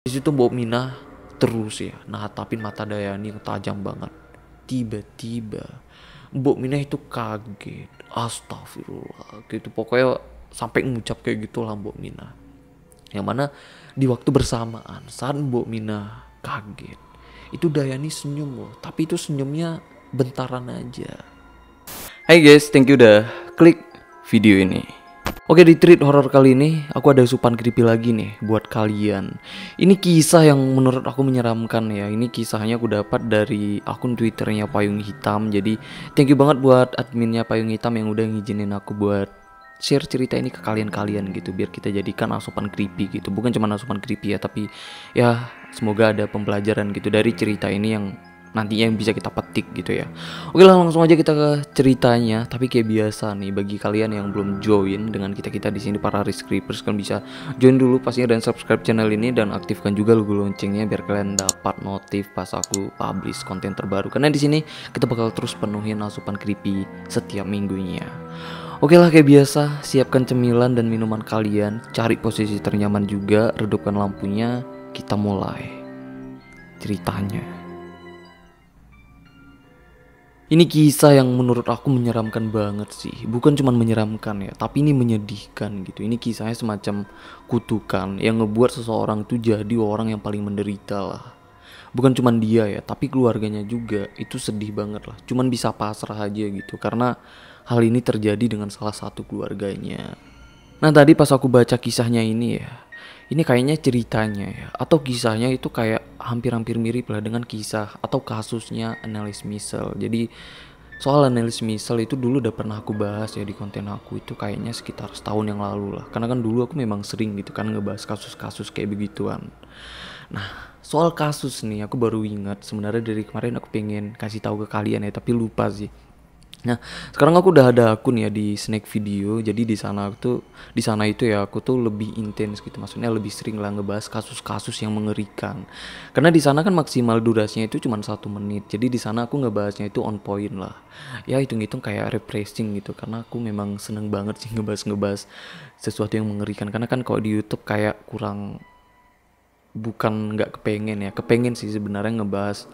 Di situ Mbok Mina terus ya natapin mata Dayani yang tajam banget. Tiba-tiba Mbok Mina itu kaget. Astagfirullah gitu. Pokoknya sampai ngucap kayak gitulah Mbok Mina. Yang mana di waktu bersamaan saat Mbok Mina kaget, itu Dayani senyum loh. Tapi itu senyumnya bentaran aja. Hai guys, thank you udah klik video ini. Oke, di treat horror kali ini aku ada asupan creepy lagi nih buat kalian. Ini kisah yang menurut aku menyeramkan ya. Ini kisahnya aku dapat dari akun Twitternya Payung Hitam. Jadi thank you banget buat adminnya Payung Hitam yang udah ngizinin aku buat share cerita ini ke kalian-kalian gitu, biar kita jadikan asupan creepy gitu. Bukan cuma asupan creepy ya, tapi ya semoga ada pembelajaran gitu dari cerita ini yang nantinya yang bisa kita petik gitu ya. Oke lah, langsung aja kita ke ceritanya. Tapi kayak biasa nih, bagi kalian yang belum join dengan kita di sini para risk creepers, kan bisa join dulu pastinya dan subscribe channel ini dan aktifkan juga logo loncengnya biar kalian dapat notif pas aku publish konten terbaru. Karena di sini kita bakal terus penuhin asupan creepy setiap minggunya. Oke lah, kayak biasa, siapkan cemilan dan minuman kalian, cari posisi ternyaman juga, redupkan lampunya, kita mulai ceritanya. Ini kisah yang menurut aku menyeramkan banget sih. Bukan cuma menyeramkan ya, tapi ini menyedihkan gitu. Ini kisahnya semacam kutukan yang ngebuat seseorang tuh jadi orang yang paling menderita lah. Bukan cuma dia ya, tapi keluarganya juga. Itu sedih banget lah. Cuman bisa pasrah aja gitu, karena hal ini terjadi dengan salah satu keluarganya. Nah, tadi pas aku baca kisahnya ini ya, ini kayaknya ceritanya ya, atau kisahnya itu kayak hampir-hampir mirip lah dengan kisah atau kasusnya Annelies Michel. Jadi soal Annelies Michel itu dulu udah pernah aku bahas ya di konten aku, itu kayaknya sekitar setahun yang lalu lah. Karena kan dulu aku memang sering gitu kan ngebahas kasus-kasus kayak begituan. Nah, soal kasus nih aku baru ingat, sebenarnya dari kemarin aku pengen kasih tahu ke kalian ya, tapi lupa sih. Nah, sekarang aku udah ada akun ya di Snack Video. Jadi di sana itu ya aku tuh lebih intens gitu. Maksudnya lebih sering lah ngebahas kasus-kasus yang mengerikan. Karena di sana kan maksimal durasinya itu cuma 1 menit. Jadi di sana aku ngebahasnya itu on point lah. Ya hitung-hitung kayak refreshing gitu. Karena aku memang seneng banget sih ngebahas sesuatu yang mengerikan. Karena kan kalau di YouTube kayak kurang, bukan nggak kepengen ya, kepengen sih sebenarnya ngebahas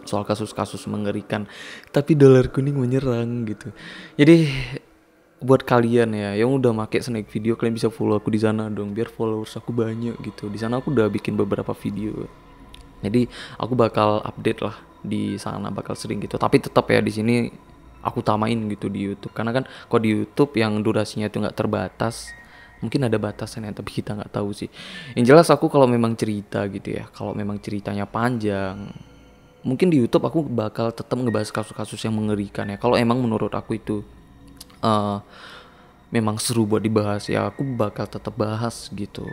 soal kasus-kasus mengerikan, tapi dolar kuning menyerang gitu. Jadi buat kalian ya yang udah make Snack Video, kalian bisa follow aku di sana dong biar followers aku banyak gitu. Di sana aku udah bikin beberapa video. Jadi aku bakal update lah di sana, bakal sering gitu. Tapi tetap ya di sini aku tamain gitu di YouTube. Karena kan kalau di YouTube yang durasinya itu nggak terbatas, mungkin ada batasannya tapi kita nggak tahu sih. Yang jelas aku kalau memang cerita gitu ya, kalau memang ceritanya panjang, mungkin di YouTube aku bakal tetap ngebahas kasus-kasus yang mengerikan ya. Kalau emang menurut aku itu uh, memang seru buat dibahas ya, aku bakal tetap bahas gitu.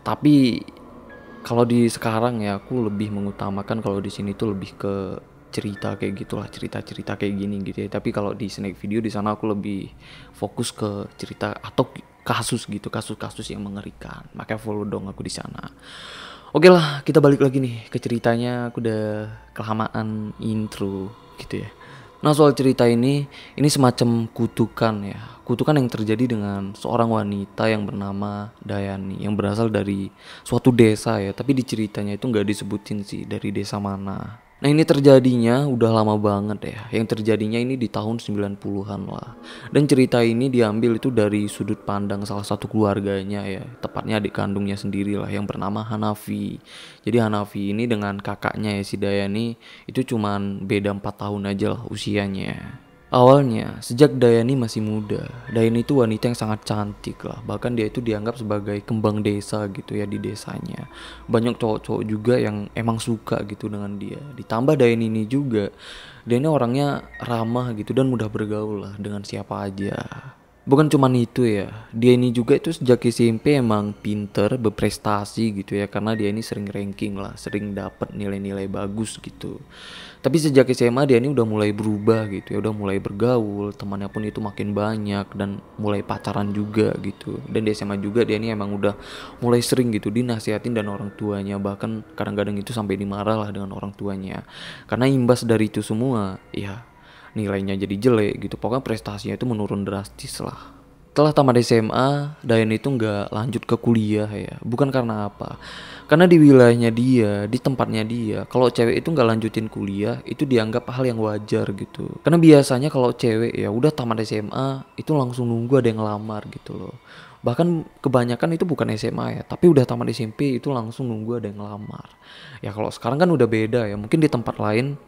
Tapi kalau di sekarang ya aku lebih mengutamakan kalau di sini tuh lebih ke cerita kayak gitulah, cerita-cerita kayak gini gitu ya. Tapi kalau di Snack Video di sana aku lebih fokus ke cerita atau kasus gitu, kasus-kasus yang mengerikan. Makanya follow dong aku di sana. Oke lah, kita balik lagi nih ke ceritanya. Aku udah kelamaan intro gitu ya. Nah, soal cerita ini semacam kutukan ya. Kutukan yang terjadi dengan seorang wanita yang bernama Dayani, yang berasal dari suatu desa ya. Tapi di ceritanya itu nggak disebutin sih dari desa mana. Nah, ini terjadinya udah lama banget ya. Yang terjadinya ini di tahun 90-an lah. Dan cerita ini diambil itu dari sudut pandang salah satu keluarganya ya. Tepatnya adik kandungnya sendiri lah yang bernama Hanafi. Jadi Hanafi ini dengan kakaknya ya si Dayani itu cuman beda 4 tahun aja lah usianya. Awalnya, sejak Dayani masih muda, Dayani itu wanita yang sangat cantik lah. Bahkan dia itu dianggap sebagai kembang desa gitu ya di desanya. Banyak cowok-cowok juga yang emang suka gitu dengan dia. Ditambah Dayani ini juga, dia ini orangnya ramah gitu dan mudah bergaul lah dengan siapa aja. Bukan cuman itu ya, dia ini juga itu sejak SMP emang pinter, berprestasi gitu ya. Karena dia ini sering ranking lah, sering dapat nilai-nilai bagus gitu. Tapi sejak SMA dia ini udah mulai berubah gitu ya, udah mulai bergaul, temannya pun itu makin banyak dan mulai pacaran juga gitu. Dan di SMA juga dia ini emang udah mulai sering gitu dinasihatin dan orang tuanya, bahkan kadang-kadang itu sampai dimarah lah dengan orang tuanya. Karena imbas dari itu semua, ya nilainya jadi jelek gitu. Pokoknya prestasinya itu menurun drastis lah. Setelah tamat SMA, Dayan itu nggak lanjut ke kuliah ya. Bukan karena apa? Karena di wilayahnya dia, di tempatnya dia, kalau cewek itu nggak lanjutin kuliah, itu dianggap hal yang wajar gitu. Karena biasanya kalau cewek ya udah tamat SMA, itu langsung nunggu ada yang ngelamar gitu loh. Bahkan kebanyakan itu bukan SMA ya, tapi udah tamat SMP itu langsung nunggu ada yang ngelamar. Ya kalau sekarang kan udah beda ya, mungkin di tempat lain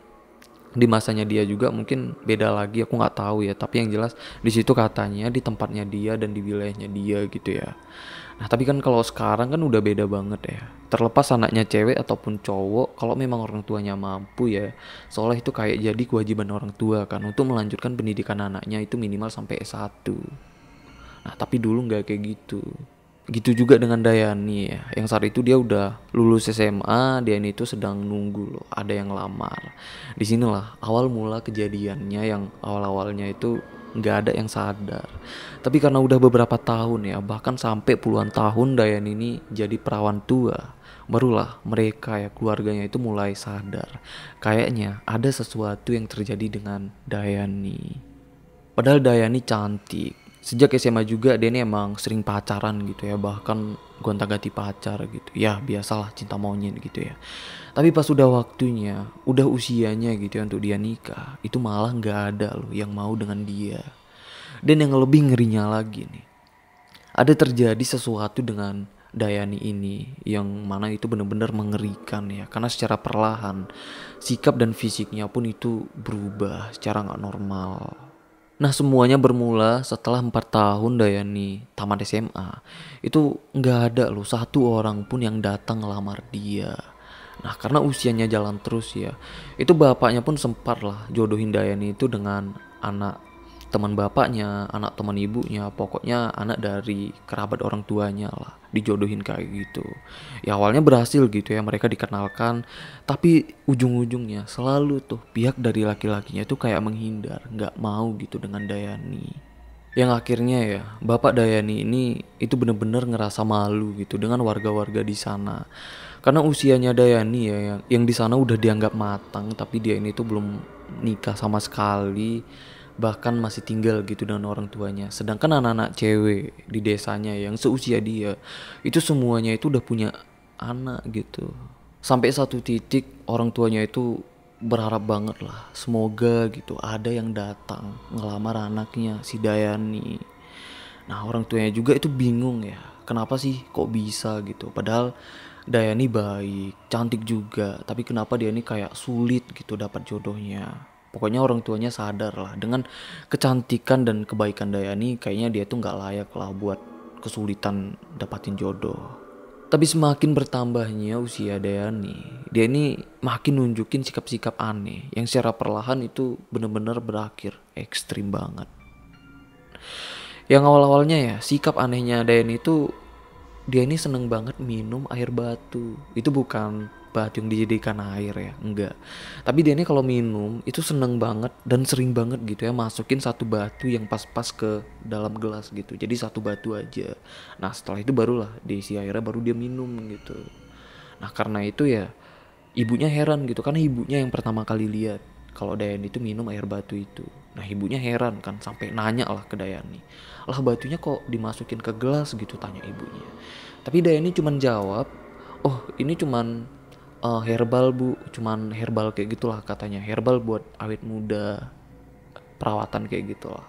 di masanya dia juga mungkin beda lagi, aku nggak tahu ya, tapi yang jelas di situ katanya di tempatnya dia dan di wilayahnya dia gitu ya. Nah tapi kan kalau sekarang kan udah beda banget ya, terlepas anaknya cewek ataupun cowok, kalau memang orang tuanya mampu ya, soalnya itu kayak jadi kewajiban orang tua kan untuk melanjutkan pendidikan anaknya itu minimal sampai S1. Nah tapi dulu nggak kayak gitu. Gitu juga dengan Dayani ya, yang saat itu dia udah lulus SMA, Dayani itu sedang nunggu loh ada yang lamar. Disinilah awal mula kejadiannya, yang awal-awalnya itu nggak ada yang sadar. Tapi karena udah beberapa tahun ya, bahkan sampai puluhan tahun Dayani ini jadi perawan tua, barulah mereka ya keluarganya itu mulai sadar. Kayaknya ada sesuatu yang terjadi dengan Dayani. Padahal Dayani cantik. Sejak SMA juga dia ini emang sering pacaran gitu ya, bahkan gonta-ganti pacar gitu. Ya biasalah cinta monyet gitu ya. Tapi pas udah waktunya, udah usianya gitu ya untuk dia nikah, itu malah nggak ada loh yang mau dengan dia. Dan yang lebih ngerinya lagi nih, ada terjadi sesuatu dengan Dayani ini yang mana itu benar-benar mengerikan ya, karena secara perlahan sikap dan fisiknya pun itu berubah secara nggak normal. Nah semuanya bermula setelah 4 tahun Dayani tamat SMA. Itu nggak ada loh satu orang pun yang datang ngelamar dia. Nah karena usianya jalan terus ya, itu bapaknya pun sempat lah jodohin Dayani itu dengan anak teman bapaknya, anak teman ibunya, pokoknya anak dari kerabat orang tuanya lah, dijodohin kayak gitu. Ya awalnya berhasil gitu ya, mereka dikenalkan, tapi ujung-ujungnya selalu tuh pihak dari laki-lakinya itu kayak menghindar, nggak mau gitu dengan Dayani. Yang akhirnya ya bapak Dayani ini itu bener-bener ngerasa malu gitu dengan warga-warga di sana. Karena usianya Dayani ya yang di sana udah dianggap matang, tapi dia ini tuh belum nikah sama sekali, bahkan masih tinggal gitu dengan orang tuanya. Sedangkan anak-anak cewek di desanya yang seusia dia itu semuanya itu udah punya anak gitu. Sampai satu titik orang tuanya itu berharap banget lah, semoga gitu ada yang datang ngelamar anaknya si Dayani. Nah orang tuanya juga itu bingung ya, kenapa sih kok bisa gitu, padahal Dayani baik, cantik juga, tapi kenapa dia ini kayak sulit gitu dapat jodohnya. Pokoknya orang tuanya sadar lah dengan kecantikan dan kebaikan Dayani, kayaknya dia tuh nggak layak lah buat kesulitan dapatin jodoh. Tapi semakin bertambahnya usia Dayani, dia ini makin nunjukin sikap-sikap aneh yang secara perlahan itu bener-bener berakhir ekstrim banget. Yang awal-awalnya ya sikap anehnya Dayan itu, dia ini seneng banget minum air batu. Itu bukan batu yang dijadikan air ya, enggak. Tapi dia ini kalau minum itu seneng banget dan sering banget gitu ya masukin satu batu yang pas-pas ke dalam gelas gitu. Jadi satu batu aja. Nah setelah itu barulah diisi airnya, baru dia minum gitu. Nah karena itu ya ibunya heran gitu, karena ibunya yang pertama kali lihat kalau Dayani itu minum air batu itu. Nah ibunya heran kan, sampai nanya lah ke Dayani, lah batunya kok dimasukin ke gelas gitu, tanya ibunya. Tapi Dayani cuman jawab, oh ini cuman herbal bu, cuman herbal kayak gitulah katanya, herbal buat awet muda, perawatan kayak gitulah.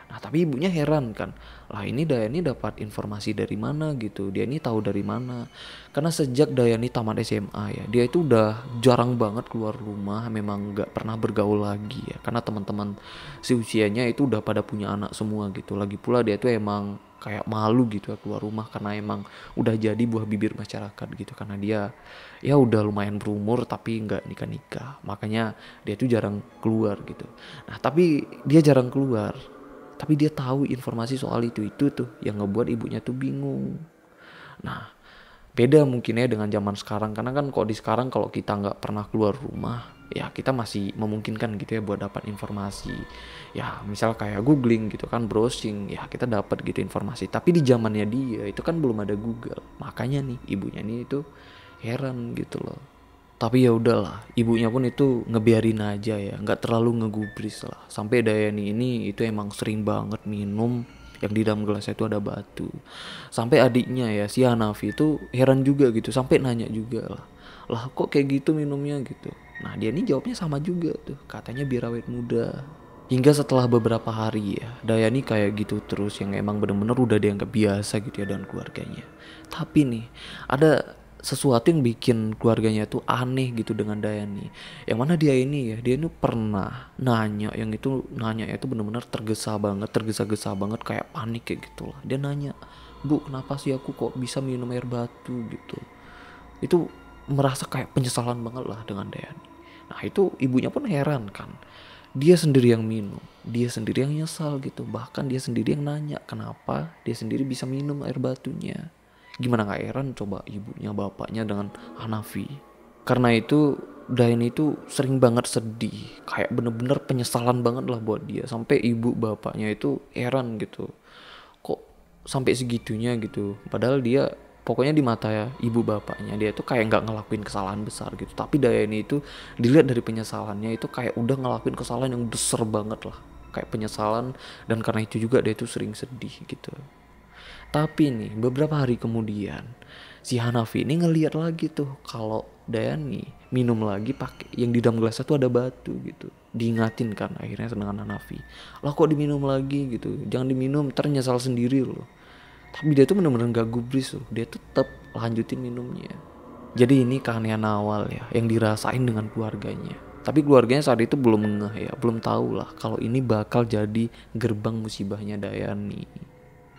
Nah tapi ibunya heran kan, lah ini Dayani dapat informasi dari mana gitu, dia ini tahu dari mana. Karena sejak Dayani tamat SMA ya, dia itu udah jarang banget keluar rumah, memang gak pernah bergaul lagi ya, karena teman-teman seusianya itu udah pada punya anak semua gitu. Lagi pula dia tuh emang kayak malu gitu ya keluar rumah, karena emang udah jadi buah bibir masyarakat gitu, karena dia ya udah lumayan berumur tapi nggak nikah-nikah, makanya dia tuh jarang keluar gitu. Nah tapi dia jarang keluar, tapi dia tahu informasi soal itu tuh yang ngebuat ibunya tuh bingung. Nah beda mungkin ya dengan zaman sekarang, karena kan kok di sekarang kalau kita nggak pernah keluar rumah ya kita masih memungkinkan gitu ya buat dapat informasi. Ya misal kayak googling gitu kan, browsing ya kita dapat gitu informasi. Tapi di zamannya dia itu kan belum ada Google, makanya nih ibunya nih itu heran gitu loh. Tapi ya udahlah, ibunya pun itu ngebiarin aja ya, nggak terlalu ngegubris lah. Sampai Dayani ini itu emang sering banget minum yang di dalam gelasnya itu ada batu. Sampai adiknya ya si Hanafi itu heran juga gitu, sampai nanya juga lah, lah kok kayak gitu minumnya gitu. Nah dia ini jawabnya sama juga tuh, katanya biar awet muda. Hingga setelah beberapa hari ya, Dayani kayak gitu terus, yang emang bener-bener udah dianggap biasa gitu ya dengan keluarganya. Tapi nih, ada sesuatu yang bikin keluarganya tuh aneh gitu dengan Dayani. Yang mana dia ini ya, dia ini pernah nanya, yang itu nanya itu bener-bener tergesa banget, tergesa-gesa banget, kayak panik kayak gitu lah. Dia nanya, "Bu, kenapa sih aku kok bisa minum air batu gitu?" Itu merasa kayak penyesalan banget lah dengan Dayani. Nah itu ibunya pun heran kan, dia sendiri yang minum, dia sendiri yang nyesal gitu, bahkan dia sendiri yang nanya kenapa dia sendiri bisa minum air batunya. Gimana gak heran coba ibunya bapaknya dengan Hanafi. Karena itu Dain itu sering banget sedih, kayak bener-bener penyesalan banget lah buat dia, sampai ibu bapaknya itu heran gitu, kok sampai segitunya gitu. Padahal dia pokoknya di mata ya ibu bapaknya dia tuh kayak nggak ngelakuin kesalahan besar gitu, tapi Daya ini itu dilihat dari penyesalannya itu kayak udah ngelakuin kesalahan yang besar banget lah, kayak penyesalan. Dan karena itu juga dia tuh sering sedih gitu. Tapi nih beberapa hari kemudian si Hanafi ini ngeliat lagi tuh kalau Dayani minum lagi pakai yang di dalam gelasnya tuh ada batu gitu. Diingatin kan akhirnya dengan Hanafi, lah kok diminum lagi gitu, jangan diminum ntar nyesal sendiri loh. Tapi dia tuh bener-bener gak gubris loh, dia tuh tetap lanjutin minumnya. Jadi ini keanehan awal ya yang dirasain dengan keluarganya. Tapi keluarganya saat itu belum ngeh ya, belum tahu lah kalau ini bakal jadi gerbang musibahnya Dayani.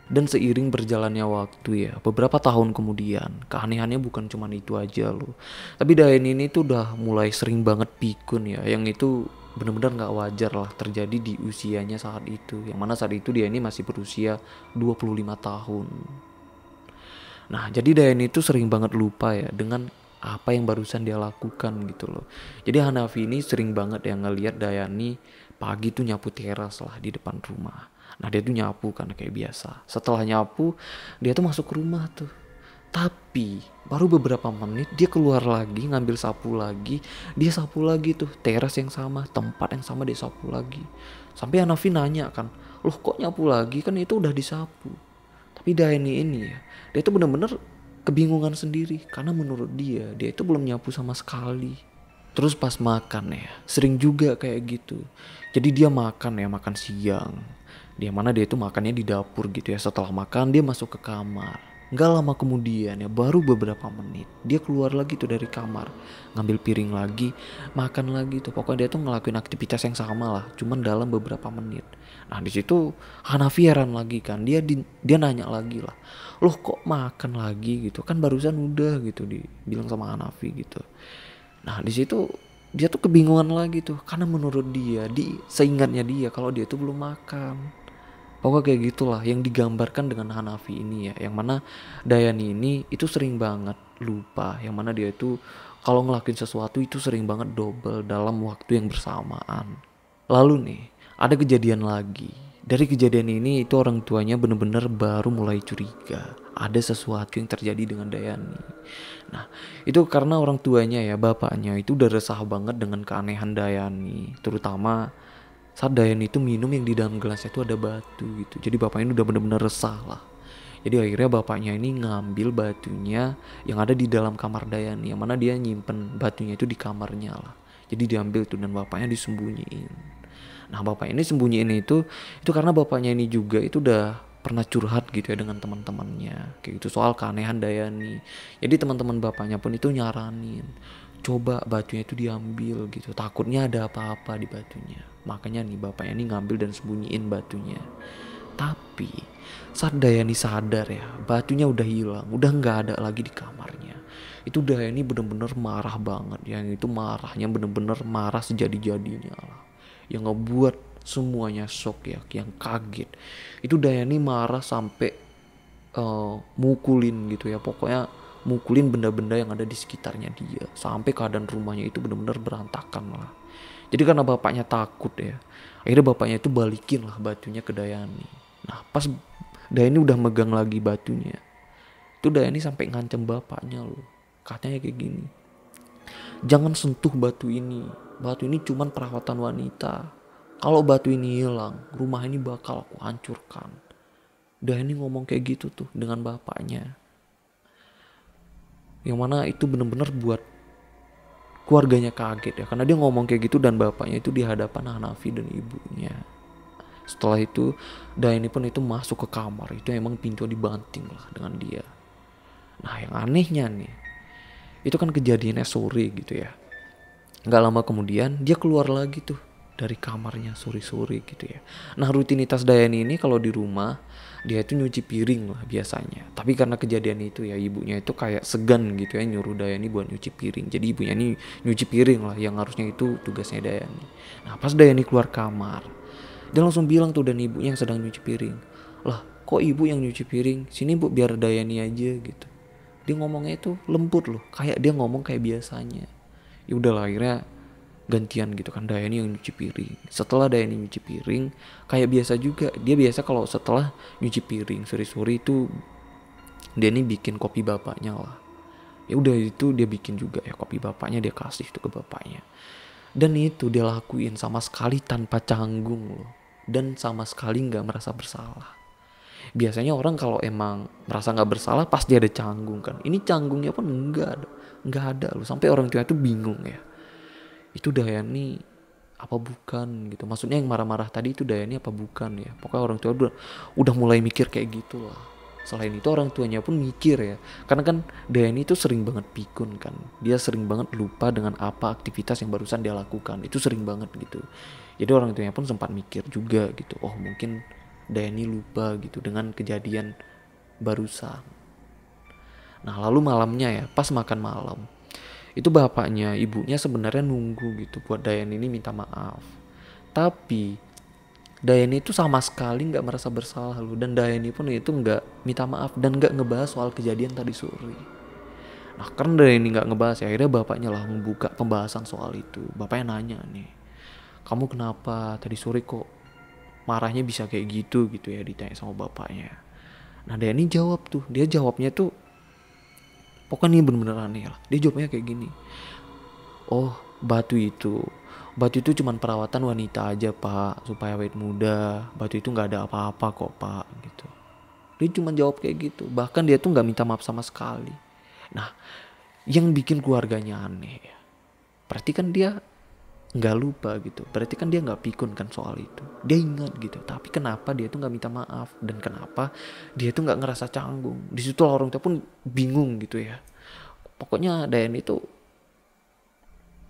Dan seiring berjalannya waktu ya, beberapa tahun kemudian, keanehannya bukan cuma itu aja loh. Tapi Dayani ini tuh udah mulai sering banget pikun ya, yang itu bener-bener gak wajar lah terjadi di usianya saat itu. Yang mana saat itu dia ini masih berusia 25 tahun. Nah jadi Dayani itu sering banget lupa ya dengan apa yang barusan dia lakukan gitu loh. Jadi Hanafi ini sering banget yang ngelihat Dayani pagi tuh nyapu teras lah di depan rumah. Nah dia tuh nyapu kan kayak biasa. Setelah nyapu dia tuh masuk ke rumah tuh. Tapi baru beberapa menit dia keluar lagi ngambil sapu lagi. Dia sapu lagi tuh teras yang sama, tempat yang sama dia sapu lagi. Sampai Hanafi nanya kan, loh kok nyapu lagi, kan itu udah disapu. Tapi Dayani ini ya, dia tuh bener-bener kebingungan sendiri. Karena menurut dia itu belum nyapu sama sekali. Terus pas makan ya, sering juga kayak gitu. Jadi dia makan ya, makan siang. Dia mana dia itu makannya di dapur gitu ya. Setelah makan dia masuk ke kamar. Gak lama kemudian ya, baru beberapa menit dia keluar lagi tuh dari kamar, ngambil piring lagi, makan lagi tuh. Pokoknya dia tuh ngelakuin aktivitas yang sama lah, cuman dalam beberapa menit. Nah di situ Hanafi heran lagi kan, dia nanya lagi lah, loh kok makan lagi gitu, kan barusan udah gitu dibilang sama Hanafi gitu. Nah di situ dia tuh kebingungan lagi tuh, karena menurut dia seingatnya dia kalau dia tuh belum makan. Pokoknya kayak gitulah yang digambarkan dengan Hanafi ini ya. Yang mana Dayani ini itu sering banget lupa. Yang mana dia itu kalau ngelakuin sesuatu itu sering banget double dalam waktu yang bersamaan. Lalu nih ada kejadian lagi. Dari kejadian ini itu orang tuanya bener-bener baru mulai curiga. Ada sesuatu yang terjadi dengan Dayani. Nah itu karena orang tuanya ya, bapaknya itu udah resah banget dengan keanehan Dayani. Terutama saat Dayan itu minum yang di dalam gelasnya itu ada batu gitu. Jadi bapaknya ini udah bener-bener resah lah. Jadi akhirnya bapaknya ini ngambil batunya yang ada di dalam kamar Dayan, yang mana dia nyimpen batunya itu di kamarnya lah. Jadi diambil tuh dan bapaknya disembunyiin. Nah bapak ini sembunyiin itu karena bapaknya ini juga itu udah pernah curhat gitu ya dengan teman-temannya kayak gitu soal keanehan Dayani. Jadi teman-teman bapaknya pun itu nyaranin, coba batunya itu diambil gitu, takutnya ada apa-apa di batunya. Makanya nih bapaknya ini ngambil dan sembunyiin batunya. Tapi saat Dayani sadar ya, batunya udah hilang, udah nggak ada lagi di kamarnya. Itu Dayani bener-bener marah banget. Yang itu marahnya bener-bener marah sejadi-jadinya lah, yang ngebuat semuanya shock ya, yang kaget. Itu Dayani marah sampai mukulin gitu ya, pokoknya mukulin benda-benda yang ada di sekitarnya dia, sampai keadaan rumahnya itu benar-benar berantakan lah. Jadi karena bapaknya takut ya, akhirnya bapaknya itu balikin lah batunya ke Dayani. Nah pas Dayani udah megang lagi batunya, itu Dayani sampai ngancem bapaknya loh. Katanya kayak gini, jangan sentuh batu ini, batu ini cuman perawatan wanita. Kalau batu ini hilang, rumah ini bakal aku hancurkan. Dayani ngomong kayak gitu tuh dengan bapaknya. Yang mana itu bener-bener buat keluarganya kaget ya. Karena dia ngomong kayak gitu dan bapaknya itu di hadapan Hanafi dan ibunya. Setelah itu Dayani pun itu masuk ke kamar. Itu emang pintu dibanting lah dengan dia. Nah yang anehnya nih, itu kan kejadiannya sore gitu ya. Gak lama kemudian dia keluar lagi tuh dari kamarnya sore-sore gitu ya. Nah rutinitas Dayani ini kalau di rumah dia itu nyuci piring lah biasanya. Tapi karena kejadian itu ya ibunya itu kayak segan gitu ya nyuruh Dayani buat nyuci piring. Jadi ibunya ini nyuci piring lah yang harusnya itu tugasnya Dayani. Nah pas Dayani keluar kamar, dia langsung bilang tuh dan ibunya yang sedang nyuci piring. Lah kok ibu yang nyuci piring? Sini bu biar Dayani aja gitu. Dia ngomongnya itu lembut loh, kayak dia ngomong kayak biasanya. Ya udahlah akhirnya gantian gitu kan Dayani yang nyuci piring. Setelah Dayani nyuci piring kayak biasa juga, dia biasa kalau setelah nyuci piring sore-sore itu Dayani bikin kopi bapaknya lah. Ya udah itu dia bikin juga ya kopi bapaknya, dia kasih tuh ke bapaknya. Dan itu dia lakuin sama sekali tanpa canggung loh, dan sama sekali nggak merasa bersalah. Biasanya orang kalau emang merasa nggak bersalah pasti ada canggung kan. Ini canggungnya pun nggak ada loh. Sampai orang tua itu bingung ya. Itu Dayani apa bukan gitu. Maksudnya yang marah-marah tadi itu Dayani apa bukan ya. Pokoknya orang tua udah mulai mikir kayak gitulah. Selain itu orang tuanya pun mikir ya. Karena kan Dayani itu sering banget pikun kan. Dia sering banget lupa dengan apa aktivitas yang barusan dia lakukan. Itu sering banget gitu. Jadi orang tuanya pun sempat mikir juga gitu. Oh mungkin Dayani lupa gitu dengan kejadian barusan. Nah lalu malamnya ya pas makan malam itu bapaknya ibunya sebenarnya nunggu gitu buat Dayani ini minta maaf. Tapi Dayani itu sama sekali nggak merasa bersalah loh, dan Dayani pun itu nggak minta maaf dan nggak ngebahas soal kejadian tadi sore. Nah karena Dayani nggak ngebahas ya akhirnya bapaknya lah membuka pembahasan soal itu. Bapaknya nanya nih, kamu kenapa tadi sore kok marahnya bisa kayak gitu gitu ya, ditanya sama bapaknya. Nah Dayani jawab tuh, dia jawabnya tuh pokoknya ini bener-bener aneh lah. Dia jawabnya kayak gini, oh batu itu cuman perawatan wanita aja pak, supaya awet muda. Batu itu nggak ada apa-apa kok pak gitu. Dia cuma jawab kayak gitu, bahkan dia tuh nggak minta maaf sama sekali. Nah yang bikin keluarganya aneh ya, berarti kan dia nggak lupa gitu, berarti kan dia nggak pikun kan soal itu, dia ingat gitu. Tapi kenapa dia tuh nggak minta maaf, dan kenapa dia tuh nggak ngerasa canggung? Di situ orang tua pun bingung gitu ya. Pokoknya Dayan itu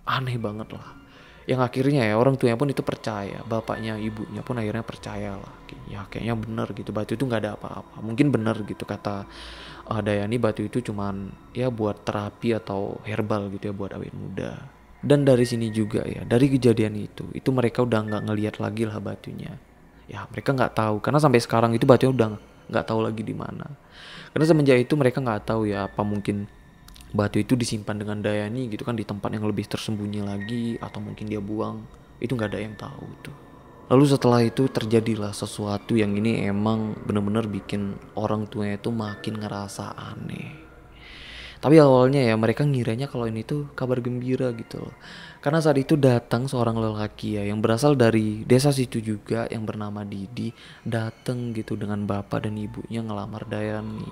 aneh banget lah. Yang akhirnya ya orang tuanya pun itu percaya, bapaknya ibunya pun akhirnya percaya lah. Ya kayaknya bener gitu, batu itu nggak ada apa-apa. Mungkin bener gitu kata Dayani, batu itu cuman ya buat terapi atau herbal gitu ya buat awet muda. Dan dari sini juga ya, dari kejadian itu mereka udah nggak ngelihat lagi lah batunya. Ya mereka nggak tahu karena sampai sekarang itu batunya udah nggak tahu lagi di mana. Karena semenjak itu mereka nggak tahu ya apa mungkin batu itu disimpan dengan Dayani gitu kan di tempat yang lebih tersembunyi lagi, atau mungkin dia buang, itu nggak ada yang tahu tuh. Lalu setelah itu terjadilah sesuatu yang ini emang bener-bener bikin orang tuanya itu makin ngerasa aneh. Tapi awalnya ya mereka ngiranya kalau ini tuh kabar gembira gitu loh. Karena saat itu datang seorang lelaki ya yang berasal dari desa situ juga yang bernama Didi, datang gitu dengan bapak dan ibunya ngelamar Dayani.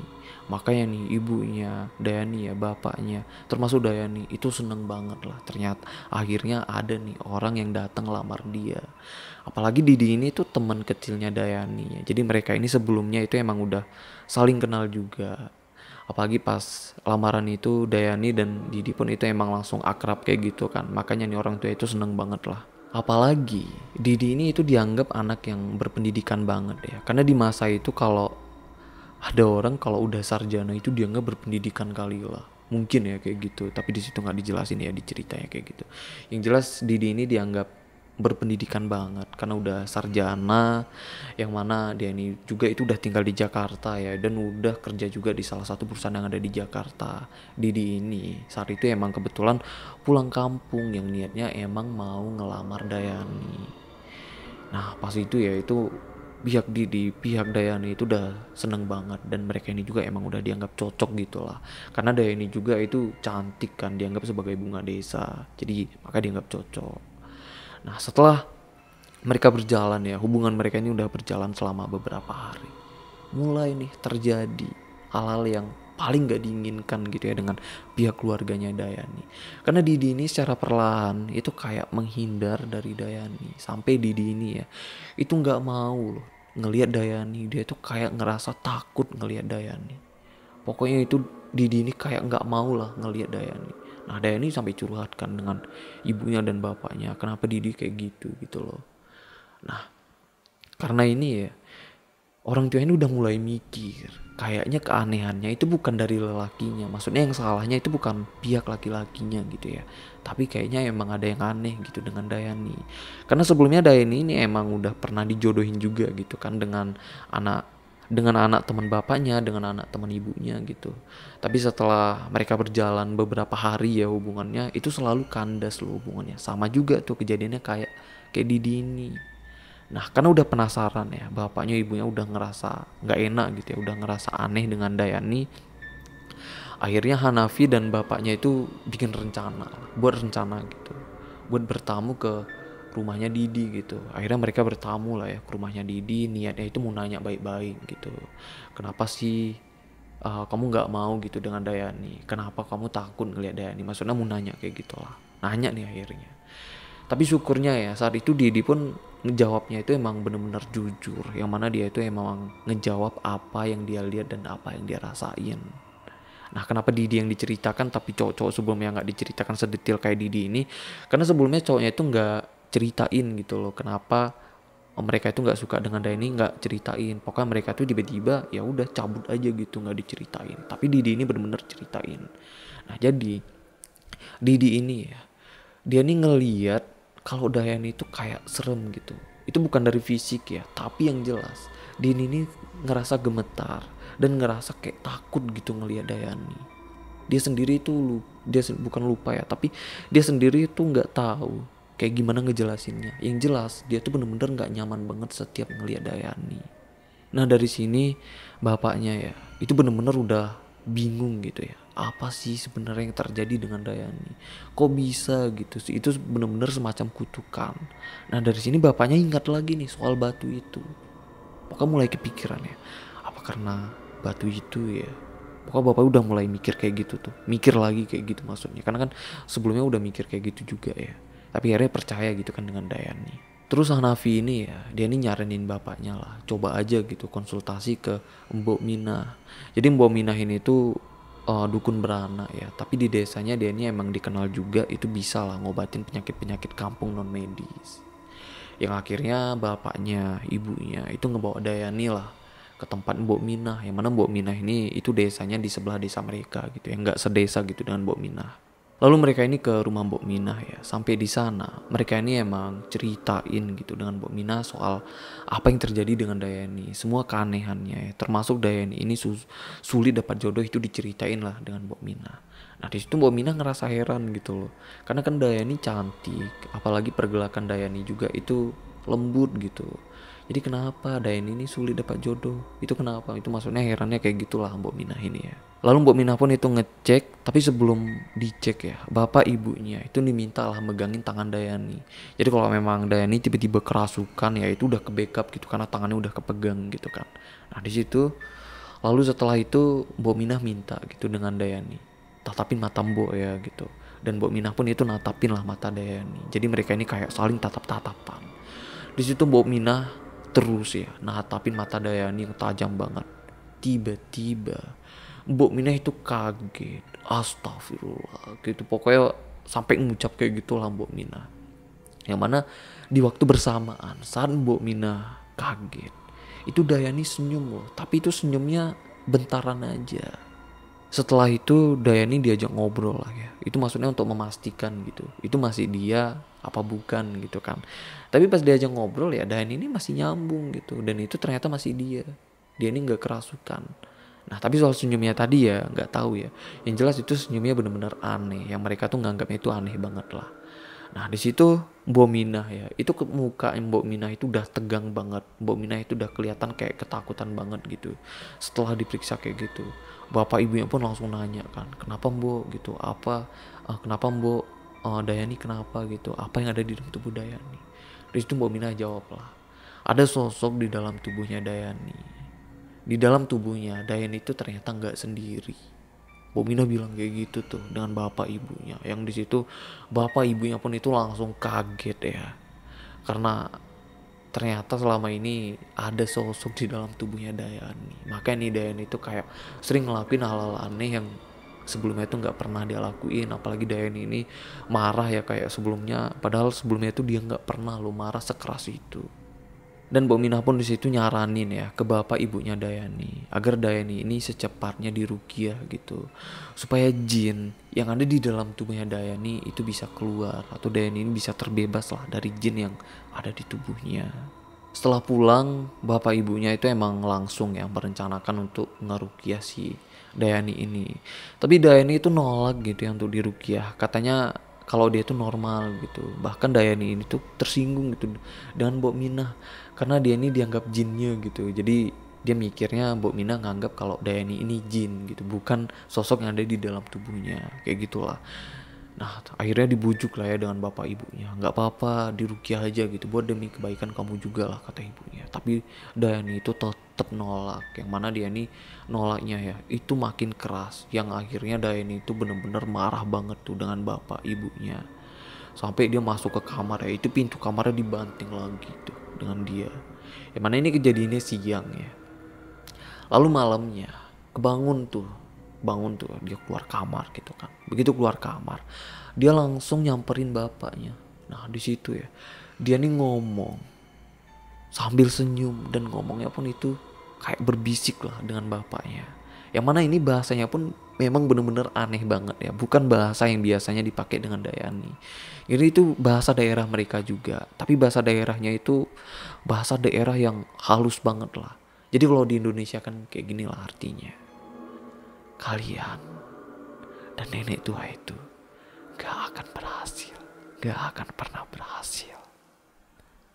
Makanya nih ibunya Dayani ya, bapaknya termasuk Dayani itu seneng banget lah. Ternyata akhirnya ada nih orang yang datang ngelamar dia. Apalagi Didi ini tuh teman kecilnya Dayani ya. Jadi mereka ini sebelumnya itu emang udah saling kenal juga. Apalagi pas lamaran itu Dayani dan Didi pun itu emang langsung akrab kayak gitu kan. Makanya nih orang tua itu seneng banget lah. Apalagi Didi ini itu dianggap anak yang berpendidikan banget ya. Karena di masa itu kalau ada orang kalau udah sarjana itu dianggap berpendidikan kali lah. Mungkin ya kayak gitu. Tapi di situ nggak dijelasin ya di ceritanya kayak gitu. Yang jelas Didi ini dianggap berpendidikan banget karena udah sarjana, yang mana dia ini juga itu udah tinggal di Jakarta ya, dan udah kerja juga di salah satu perusahaan yang ada di Jakarta. Didi ini saat itu emang kebetulan pulang kampung yang niatnya emang mau ngelamar Dayani. Nah pas itu ya itu pihak Didi, pihak Dayani itu udah seneng banget, dan mereka ini juga emang udah dianggap cocok gitu lah. Karena Dayani juga itu cantik kan, dianggap sebagai bunga desa, jadi maka dianggap cocok. Nah setelah mereka berjalan ya, hubungan mereka ini udah berjalan selama beberapa hari. mulai nih terjadi hal-hal yang paling gak diinginkan gitu ya dengan pihak keluarganya Dayani. Karena Didi ini secara perlahan itu kayak menghindar dari Dayani. Sampai Didi ini ya itu gak mau loh ngelihat Dayani. Dia tuh kayak ngerasa takut ngelihat Dayani. Pokoknya itu Didi ini kayak gak mau lah ngelihat Dayani. Nah Dayani sampai curhatkan dengan ibunya dan bapaknya, kenapa Didi kayak gitu loh. Nah karena ini ya orang tua ini udah mulai mikir kayaknya keanehannya itu bukan dari lelakinya, maksudnya yang salahnya itu bukan pihak laki-lakinya gitu ya, tapi kayaknya emang ada yang aneh gitu dengan Dayani. Karena sebelumnya Dayani ini emang udah pernah dijodohin juga gitu kan dengan anak teman bapaknya, dengan anak teman ibunya gitu. Tapi setelah mereka berjalan beberapa hari ya hubungannya itu selalu kandas loh hubungannya. Sama juga tuh kejadiannya kayak Didi ini. Nah karena udah penasaran ya, bapaknya ibunya udah ngerasa nggak enak gitu ya, udah ngerasa aneh dengan Dayani. Akhirnya Hanafi dan bapaknya itu bikin rencana gitu, buat bertamu ke rumahnya Didi gitu. Akhirnya mereka bertamu lah ya ke rumahnya Didi, niatnya itu mau nanya baik-baik gitu. Kenapa sih kamu nggak mau gitu dengan Dayani? Kenapa kamu takut ngeliat Dayani? Maksudnya mau nanya kayak gitulah. Nanya nih akhirnya. Tapi syukurnya ya saat itu Didi pun ngejawabnya itu emang bener-bener jujur. Yang mana dia itu emang ngejawab apa yang dia lihat dan apa yang dia rasain. Nah kenapa Didi yang diceritakan tapi cowok-cowok sebelumnya nggak diceritakan sedetail kayak Didi ini? Karena sebelumnya cowoknya itu nggak ceritain gitu loh. Kenapa mereka itu nggak suka dengan Dayani, nggak ceritain. Pokoknya mereka tuh tiba-tiba ya udah cabut aja gitu, nggak diceritain. Tapi Didi ini bener-bener ceritain. Nah jadi Didi ini ya, dia nih ngeliat kalau Dayani itu kayak serem gitu. Itu bukan dari fisik ya, tapi yang jelas Dini ini ngerasa gemetar dan ngerasa kayak takut gitu ngelihat Dayani. Dia sendiri itu bukan lupa ya, tapi dia sendiri itu nggak tahu kayak gimana ngejelasinnya. Yang jelas dia tuh bener-bener nggak nyaman banget setiap ngelihat Dayani. Nah dari sini bapaknya ya itu bener-bener udah bingung gitu ya, apa sih sebenarnya yang terjadi dengan Dayani, kok bisa gitu sih, itu bener-bener semacam kutukan. Nah dari sini bapaknya ingat lagi nih soal batu itu. Pokoknya mulai kepikiran ya, apa karena batu itu ya. Pokoknya bapak udah mulai mikir kayak gitu tuh, mikir lagi kayak gitu maksudnya, karena kan sebelumnya udah mikir kayak gitu juga ya. Tapi akhirnya percaya gitu kan dengan Dayani. Terus Hanafi ini ya, dia ini nyaranin bapaknya lah, coba aja gitu konsultasi ke Mbok Minah. Jadi Mbok Minah ini tuh dukun beranak ya, tapi di desanya dia ini emang dikenal juga itu bisa lah ngobatin penyakit-penyakit kampung non medis. Yang akhirnya bapaknya, ibunya itu ngebawa Dayani lah ke tempat Mbok Minah, yang mana Mbok Minah ini itu desanya di sebelah desa mereka gitu ya, nggak sedesa gitu dengan Mbok Minah. Lalu mereka ini ke rumah Mbok Minah ya. Sampai di sana mereka ini emang ceritain gitu dengan Mbok Minah soal apa yang terjadi dengan Dayani, semua keanehannya ya. Termasuk Dayani ini sulit dapat jodoh itu diceritain lah dengan Mbok Minah. Nah di situ Mbok Minah ngerasa heran gitu loh. Karena kan Dayani cantik, apalagi pergelakan Dayani juga itu lembut gitu. Jadi kenapa Dayani ini sulit dapat jodoh? Itu kenapa? Itu maksudnya herannya kayak gitulah Mbok Minah ini ya. Lalu Mbok Minah pun itu ngecek, tapi sebelum dicek ya, bapak ibunya itu diminta lah megangin tangan Dayani. Jadi kalau memang Dayani tiba-tiba kerasukan ya itu udah ke backup gitu karena tangannya udah kepegang gitu kan. Nah di situ lalu setelah itu Mbok Minah minta gitu dengan Dayani, tatapin mata Mbok ya gitu. Dan Mbok Minah pun itu natapin lah mata Dayani. Jadi mereka ini kayak saling tatap-tatapan. Di situ Mbok Minah terus ya natapin mata Dayani yang tajam banget. Tiba-tiba Mbok Minah itu kaget, astagfirullah gitu. Pokoknya sampai ngucap kayak gitulah Mbok Minah. Yang mana di waktu bersamaan saat Mbok Minah kaget, itu Dayani senyum loh. Tapi itu senyumnya bentaran aja. Setelah itu Dayani diajak ngobrol lah ya. Itu maksudnya untuk memastikan gitu, itu masih dia apa bukan gitu kan. Tapi pas diajak ngobrol ya Dayani ini masih nyambung gitu. Dan itu ternyata masih dia. Dia ini gak kerasukan. Nah tapi soal senyumnya tadi ya nggak tahu ya. Yang jelas itu senyumnya benar-benar aneh. Yang mereka tuh nganggapnya itu aneh banget lah. Nah di situ Mbok Minah ya, itu ke muka Mbok Minah itu udah tegang banget. Mbok Minah itu udah kelihatan kayak ketakutan banget gitu. Setelah diperiksa kayak gitu, bapak ibunya pun langsung nanya kan, kenapa Mbok gitu? Kenapa Mbok Dayani kenapa gitu? Apa yang ada di dalam tubuh Dayani? Di situ Mbok Minah jawab lah, ada sosok di dalam tubuhnya Dayani. di dalam tubuhnya Dayan itu ternyata nggak sendiri. Mbok Mina bilang kayak gitu tuh dengan bapak ibunya, yang di situ bapak ibunya pun itu langsung kaget ya, karena ternyata selama ini ada sosok di dalam tubuhnya Dayani. Makanya nih Dayani itu kayak sering ngelakuin hal-hal aneh yang sebelumnya itu nggak pernah dia lakuin. Apalagi Dayani ini marah ya kayak sebelumnya, padahal sebelumnya itu dia nggak pernah lo marah sekeras itu. Dan Mbok Minah pun di situ nyaranin ya ke bapak ibunya Dayani agar Dayani ini secepatnya diruqyah gitu, supaya jin yang ada di dalam tubuhnya Dayani itu bisa keluar, atau Dayani ini bisa terbebas lah dari jin yang ada di tubuhnya. Setelah pulang, bapak ibunya itu emang langsung ya merencanakan untuk ngeruqyah si Dayani ini. Tapi Dayani itu nolak gitu ya untuk diruqyah. Katanya kalau dia itu normal gitu. Bahkan Dayani ini tuh tersinggung gitu dengan Mbok Minah karena dia ini dianggap jinnya gitu. Jadi dia mikirnya Mbok Minah nganggap kalau Dayani ini jin gitu, bukan sosok yang ada di dalam tubuhnya. Kayak gitulah. Nah akhirnya dibujuk lah ya dengan bapak ibunya, nggak apa-apa diruqyah aja gitu buat demi kebaikan kamu juga lah, kata ibunya. Tapi Dayani itu tetap nolak, yang mana Dayani nolaknya ya itu makin keras, yang akhirnya Dayani itu bener-bener marah banget tuh dengan bapak ibunya, sampai dia masuk ke kamar ya, itu pintu kamarnya dibanting lagi tuh dengan dia. Yang mana ini kejadiannya siang ya. Lalu malamnya bangun tuh dia keluar kamar gitu kan. Begitu keluar kamar dia langsung nyamperin bapaknya. Nah di situ ya dia nih ngomong sambil senyum, dan ngomongnya pun itu kayak berbisik lah dengan bapaknya, yang mana ini bahasanya pun memang bener-bener aneh banget ya, bukan bahasa yang biasanya dipakai dengan Dayani. Ini itu bahasa daerah mereka juga, tapi bahasa daerahnya itu bahasa daerah yang halus banget lah. Jadi kalau di Indonesia kan kayak gini lah artinya, kalian dan nenek tua itu gak akan berhasil, gak akan pernah berhasil.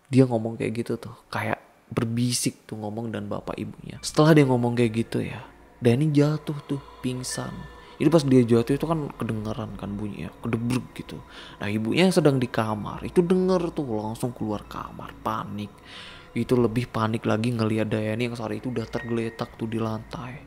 Dia ngomong kayak gitu tuh, kayak berbisik tuh ngomong dan bapak ibunya. Setelah dia ngomong kayak gitu ya, Dani jatuh tuh pingsan. Itu pas dia jatuh itu kan kedengaran kan bunyinya, kedebruk gitu. Nah ibunya yang sedang di kamar itu denger tuh, langsung keluar kamar panik. Itu lebih panik lagi ngelihat Dayani yang saat itu udah tergeletak tuh di lantai.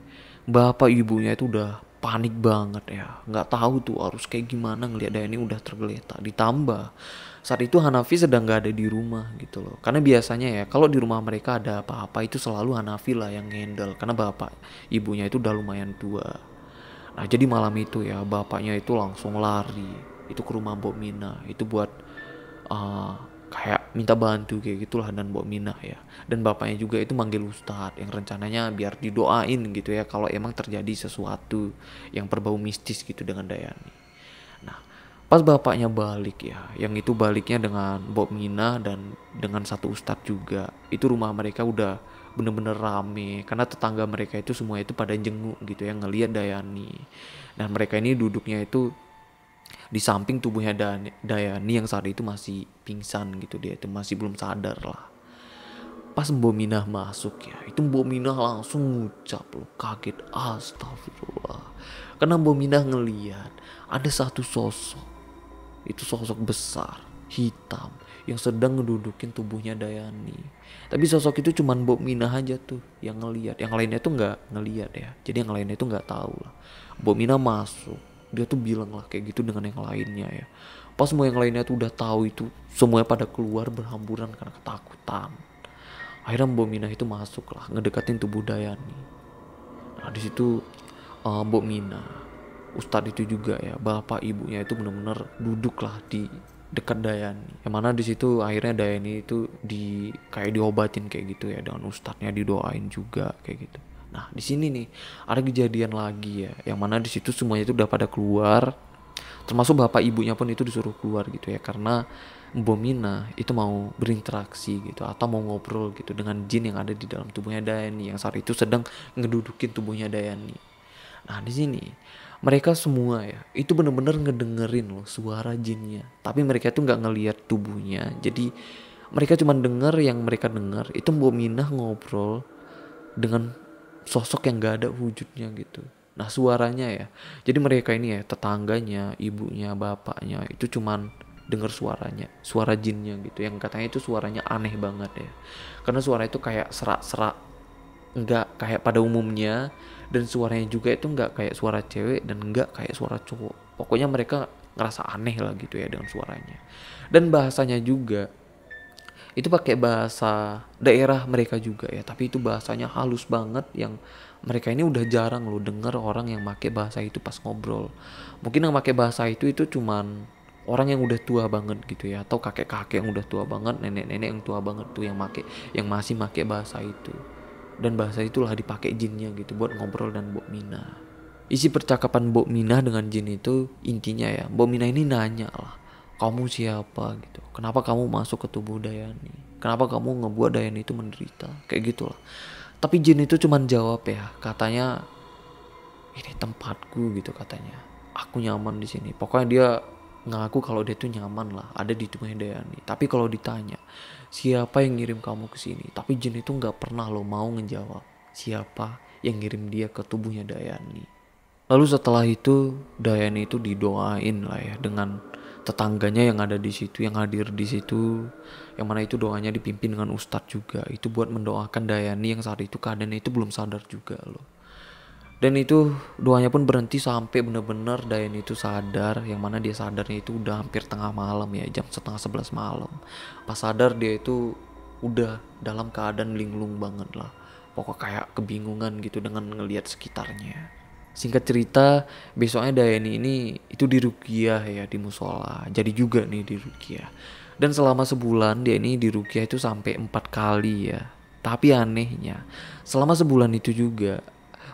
Bapak ibunya itu udah panik banget ya, nggak tahu tuh harus kayak gimana ngelihat Dayani udah tergeletak. Ditambah saat itu Hanafi sedang nggak ada di rumah gitu loh, karena biasanya ya kalau di rumah mereka ada apa-apa itu selalu Hanafi lah yang handle, karena bapak ibunya itu udah lumayan tua. Nah jadi malam itu ya bapaknya itu langsung lari itu ke rumah Mbok Minah itu buat uh, kayak minta bantu kayak gitulah dan Mbok Minah ya. Dan bapaknya juga itu manggil ustadz yang rencananya biar didoain gitu ya kalau emang terjadi sesuatu yang berbau mistis gitu dengan Dayani. Nah pas bapaknya balik ya, yang itu baliknya dengan Mbok Minah dan dengan satu ustadz juga, itu rumah mereka udah bener-bener rame karena tetangga mereka itu semua itu pada jenguk gitu ya ngelihat Dayani. Dan mereka ini duduknya itu di samping tubuhnya Dayani yang saat itu masih pingsan gitu, dia itu masih belum sadar lah. Pas Mbok Minah masuk ya, itu Mbok Minah langsung ngucap loh, kaget astagfirullah. Karena Mbok Minah ngeliat ada satu sosok, itu sosok besar, hitam, yang sedang ngedudukin tubuhnya Dayani. Tapi sosok itu cuman Mbok Minah aja tuh yang ngeliat, yang lainnya tuh nggak ngeliat ya. Jadi yang lainnya tuh nggak tahu lah. Mbok Minah masuk, dia tuh bilang lah kayak gitu dengan yang lainnya ya. Pas semua yang lainnya tuh udah tahu itu, semuanya pada keluar berhamburan karena ketakutan. Akhirnya Mbok Minah itu masuk lah, ngedekatin tubuh Dayani. Nah di situ Mbok Minah, Ustadz itu juga ya, bapak ibunya itu benar-benar duduk lah di dekat Dayani. Yang mana di situ akhirnya Dayani itu kayak diobatin kayak gitu ya, dengan ustadznya didoain juga kayak gitu. Nah di sini nih ada kejadian lagi ya, yang mana di situ semuanya itu udah pada keluar, termasuk bapak ibunya pun itu disuruh keluar gitu ya, karena Mbok Minah itu mau berinteraksi gitu atau mau ngobrol gitu dengan jin yang ada di dalam tubuhnya Dayani yang saat itu sedang ngedudukin tubuhnya Dayani. Nah di sini mereka semua ya itu benar-benar ngedengerin loh suara jinnya, tapi mereka tuh nggak ngelihat tubuhnya. Jadi mereka cuma denger, yang mereka dengar itu Mbok Minah ngobrol dengan sosok yang nggak ada wujudnya gitu. Nah suaranya ya, jadi mereka ini ya tetangganya, ibunya, bapaknya itu cuman dengar suaranya, suara jinnya gitu, yang katanya itu suaranya aneh banget ya, karena suara itu kayak serak-serak nggak kayak pada umumnya, dan suaranya juga itu nggak kayak suara cewek dan nggak kayak suara cowok. Pokoknya mereka ngerasa aneh lah gitu ya dengan suaranya. Dan bahasanya juga itu pakai bahasa daerah mereka juga ya, tapi itu bahasanya halus banget yang mereka ini udah jarang loh denger orang yang pakai bahasa itu pas ngobrol. Mungkin yang pakai bahasa itu cuman orang yang udah tua banget gitu ya, atau kakek-kakek yang udah tua banget, nenek-nenek yang tua banget tuh yang masih pakai bahasa itu. Dan bahasa itulah dipakai jinnya gitu buat ngobrol dan Mbok Mina. Isi percakapan Mbok Mina dengan jin itu intinya ya, Mbok Mina ini nanya lah, kamu siapa gitu, kenapa kamu masuk ke tubuh Dayani, kenapa kamu ngebuat Dayani itu menderita, kayak gitulah. Tapi jin itu cuman jawab ya, katanya ini tempatku gitu katanya, aku nyaman di sini. Pokoknya dia ngaku kalau dia tuh nyaman lah ada di tubuh Dayani. Tapi kalau ditanya siapa yang ngirim kamu ke sini, tapi jin itu nggak pernah lo mau ngejawab siapa yang ngirim dia ke tubuhnya Dayani. Lalu setelah itu Dayani itu didoain lah ya dengan tetangganya yang ada di situ, yang hadir di situ, yang mana itu doanya dipimpin dengan ustadz juga. Itu buat mendoakan Dayani yang saat itu keadaannya itu belum sadar juga loh. Dan itu doanya pun berhenti sampai bener-bener Dayani itu sadar, yang mana dia sadarnya itu udah hampir tengah malam ya, jam setengah 11 malam. Pas sadar dia itu udah dalam keadaan linglung banget lah. Pokok kayak kebingungan gitu dengan ngelihat sekitarnya. Singkat cerita, besoknya Dayani ini itu diruqyah ya di musola. Jadi juga nih diruqyah. Dan selama sebulan dia ini diruqyah itu sampai 4 kali ya. Tapi anehnya, selama sebulan itu juga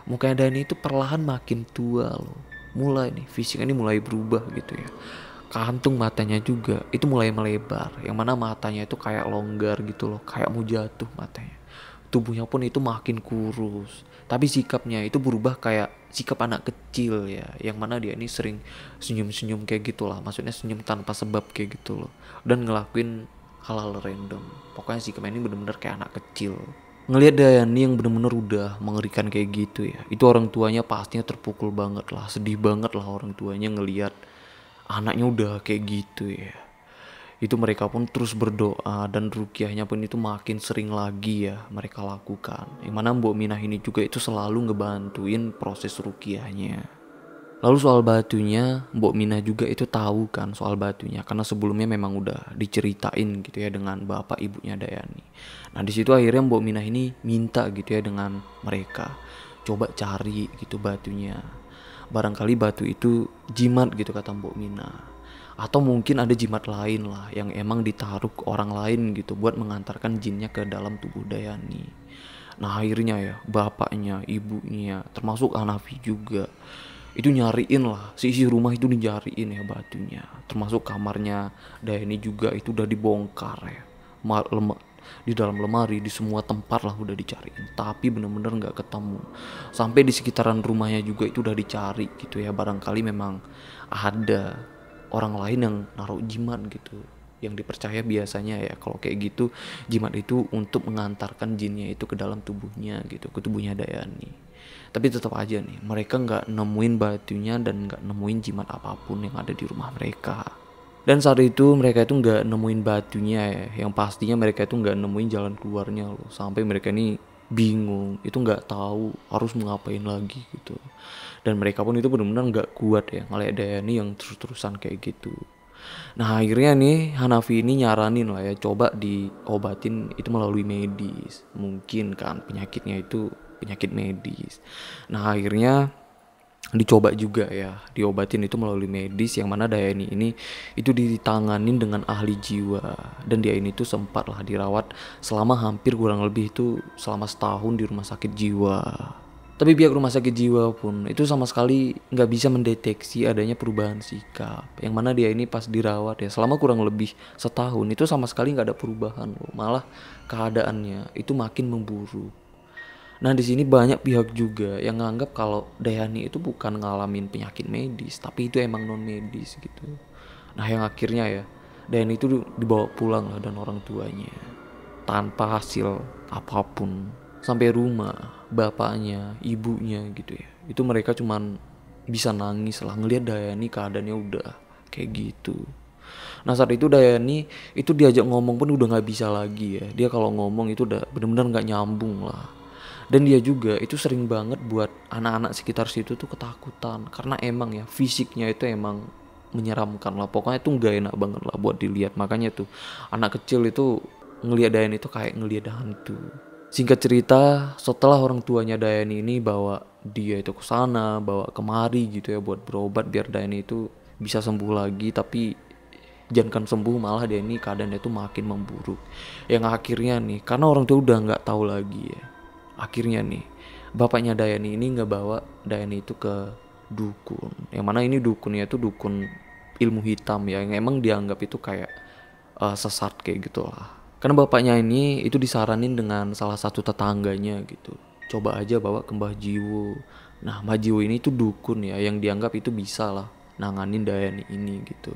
mukanya Dayani itu perlahan makin tua loh. Mulai nih fisiknya ini mulai berubah gitu ya. Kantung matanya juga itu mulai melebar. Yang mana matanya itu kayak longgar gitu loh, kayak mau jatuh matanya. Tubuhnya pun itu makin kurus, tapi sikapnya itu berubah kayak sikap anak kecil ya, yang mana dia ini sering senyum-senyum kayak gitulah, maksudnya senyum tanpa sebab kayak gitu loh, dan ngelakuin hal-hal random. Pokoknya sikapnya ini bener-bener kayak anak kecil. Ngelihat Dayani yang bener-bener udah mengerikan kayak gitu ya, itu orang tuanya pastinya terpukul banget lah, sedih banget lah orang tuanya ngelihat anaknya udah kayak gitu ya. Itu mereka pun terus berdoa dan rukyahnya pun itu makin sering lagi ya mereka lakukan. Yang mana Mbok Minah ini juga itu selalu ngebantuin proses rukyahnya. Lalu soal batunya, Mbok Minah juga itu tahu kan soal batunya karena sebelumnya memang udah diceritain gitu ya dengan bapak ibunya Dayani. Nah di situ akhirnya Mbok Minah ini minta gitu ya dengan mereka, coba cari gitu batunya. Barangkali batu itu jimat gitu kata Mbok Minah. Atau mungkin ada jimat lain lah yang emang ditaruh ke orang lain gitu buat mengantarkan jinnya ke dalam tubuh Dayani. Nah akhirnya ya bapaknya, ibunya, termasuk Hanafi juga itu nyariin lah, seisi rumah itu dicariin ya batunya, termasuk kamarnya Dayani juga itu udah dibongkar ya, di dalam lemari, di semua tempat lah udah dicariin, tapi bener-bener nggak ketemu. Sampai di sekitaran rumahnya juga itu udah dicari gitu ya, barangkali memang ada orang lain yang naruh jimat gitu, yang dipercaya biasanya ya kalau kayak gitu jimat itu untuk mengantarkan jinnya itu ke dalam tubuhnya gitu, ke tubuhnya Dayani. Tapi tetap aja nih mereka nggak nemuin batunya dan nggak nemuin jimat apapun yang ada di rumah mereka. Dan saat itu mereka itu nggak nemuin batunya ya, yang pastinya mereka itu nggak nemuin jalan keluarnya loh, sampai mereka ini bingung, itu nggak tahu harus ngapain lagi gitu. Dan mereka pun itu benar-benar nggak kuat ya ngeliat Dayani yang terus-terusan kayak gitu. Nah akhirnya nih Hanafi ini nyaranin lah ya, coba diobatin itu melalui medis. Mungkin kan penyakitnya itu penyakit medis. Nah akhirnya dicoba juga ya diobatin itu melalui medis, yang mana Dayani ini itu ditanganin dengan ahli jiwa. Dan dia ini tuh sempat lah dirawat selama hampir kurang lebih itu selama setahun di rumah sakit jiwa. Tapi pihak rumah sakit jiwa pun itu sama sekali nggak bisa mendeteksi adanya perubahan sikap. Yang mana dia ini pas dirawat ya selama kurang lebih setahun itu sama sekali nggak ada perubahan loh. Malah keadaannya itu makin memburuk. Nah di sini banyak pihak juga yang nganggap kalau Dayani itu bukan ngalamin penyakit medis, tapi itu emang non medis gitu. Nah yang akhirnya ya Dayani itu dibawa pulang lah dan orang tuanya tanpa hasil apapun. Sampai rumah bapaknya, ibunya gitu ya, itu mereka cuman bisa nangis lah ngelihat Dayani keadaannya udah kayak gitu. Nah saat itu Dayani itu diajak ngomong pun udah nggak bisa lagi ya, dia kalau ngomong itu udah benar-benar nggak nyambung lah. Dan dia juga itu sering banget buat anak-anak sekitar situ tuh ketakutan karena emang ya fisiknya itu emang menyeramkan lah. Pokoknya tuh nggak enak banget lah buat dilihat. Makanya tuh anak kecil itu ngelihat Dayani itu kayak ngelihat hantu. Singkat cerita, setelah orang tuanya Dayani ini bawa dia itu ke sana, bawa kemari gitu ya buat berobat biar Dayani itu bisa sembuh lagi, tapi jangan sembuh malah Dayani keadaannya itu makin memburuk. Yang akhirnya nih, karena orang tua udah nggak tahu lagi ya. Akhirnya nih, bapaknya Dayani ini nggak bawa Dayani itu ke dukun. Yang mana ini dukunnya itu dukun ilmu hitam ya, yang emang dianggap itu kayak sesat kayak gitu lah. Karena bapaknya ini itu disaranin dengan salah satu tetangganya gitu. Coba aja bawa ke Mbah Jiwo. Nah, Mbah Jiwo ini tuh dukun ya yang dianggap itu bisa lah nanganin Dayani ini gitu.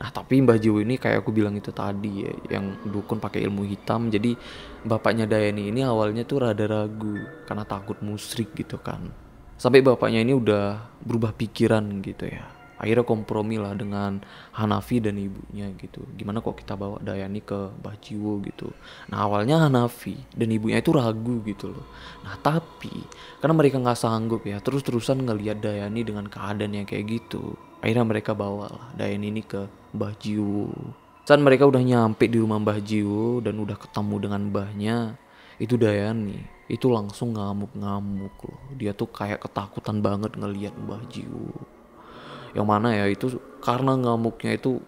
Nah, tapi Mbah Jiwo ini kayak aku bilang itu tadi ya, yang dukun pakai ilmu hitam. Jadi bapaknya Dayani ini awalnya tuh rada ragu karena takut musyrik gitu kan. Sampai bapaknya ini udah berubah pikiran gitu ya. Akhirnya kompromi lah dengan Hanafi dan ibunya gitu. Gimana kok kita bawa Dayani ke Mbah Jiwo gitu. Nah, awalnya Hanafi dan ibunya itu ragu gitu loh. Nah, tapi karena mereka nggak sanggup ya terus-terusan ngelihat Dayani dengan keadaan yang kayak gitu, akhirnya mereka bawa lah Dayani ini ke Mbah Jiwo. Saat mereka udah nyampe di rumah Mbah Jiwo dan udah ketemu dengan mbahnya, itu Dayani itu langsung ngamuk-ngamuk loh. Dia tuh kayak ketakutan banget ngelihat Mbah Jiwo. Yang mana ya itu karena ngamuknya itu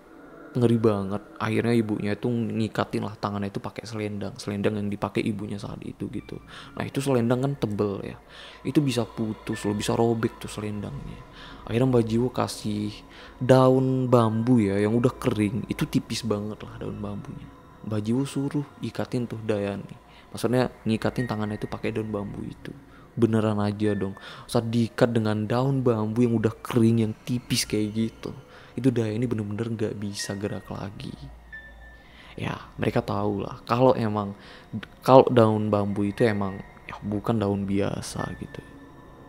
ngeri banget. Akhirnya ibunya itu ngikatin lah tangannya itu pakai selendang yang dipakai ibunya saat itu gitu. Nah, itu selendang kan tebel ya, itu bisa putus loh, bisa robek tuh selendangnya. Akhirnya Mbak Jiwo kasih daun bambu ya yang udah kering, itu tipis banget lah daun bambunya. Mbak Jiwo suruh ikatin tuh Dayani, maksudnya ngikatin tangannya itu pakai daun bambu itu. Beneran aja dong, saat diikat dengan daun bambu yang udah kering yang tipis kayak gitu, itu Dayani bener-bener gak bisa gerak lagi. Ya mereka tahu lah kalau daun bambu itu emang ya bukan daun biasa gitu.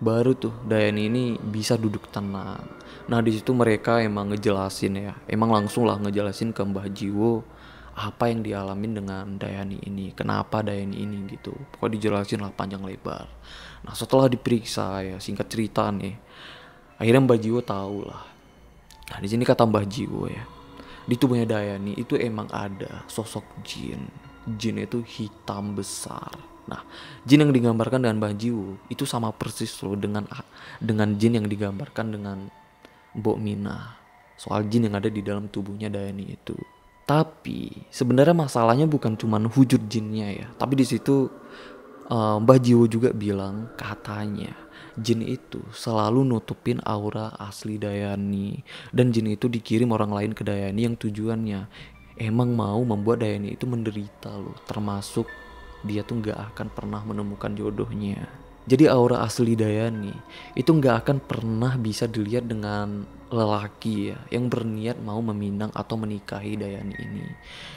Baru tuh Dayani ini bisa duduk tenang. Nah, di situ mereka emang ngejelasin ya, emang langsung lah ngejelasin ke Mbah Jiwo apa yang dialamin dengan Dayani ini, kenapa Dayani ini gitu. Pokoknya dijelasin lah panjang lebar. Nah, setelah diperiksa ya, singkat cerita nih, akhirnya Mbah Jiwo tahu lah. Nah, di sini kata Mbah Jiwo ya, di tubuhnya Dayani itu emang ada sosok jin. Jin itu hitam besar. Nah, jin yang digambarkan dengan Mbah Jiwo itu sama persis loh dengan jin yang digambarkan dengan Mbok Mina. Soal jin yang ada di dalam tubuhnya Dayani itu. Tapi sebenarnya masalahnya bukan cuman wujud jinnya ya, tapi di situ Mbah Jiwo juga bilang katanya jin itu selalu nutupin aura asli Dayani, dan jin itu dikirim orang lain ke Dayani yang tujuannya emang mau membuat Dayani itu menderita loh, termasuk dia tuh gak akan pernah menemukan jodohnya. Jadi aura asli Dayani itu gak akan pernah bisa dilihat dengan lelaki ya yang berniat mau meminang atau menikahi Dayani ini.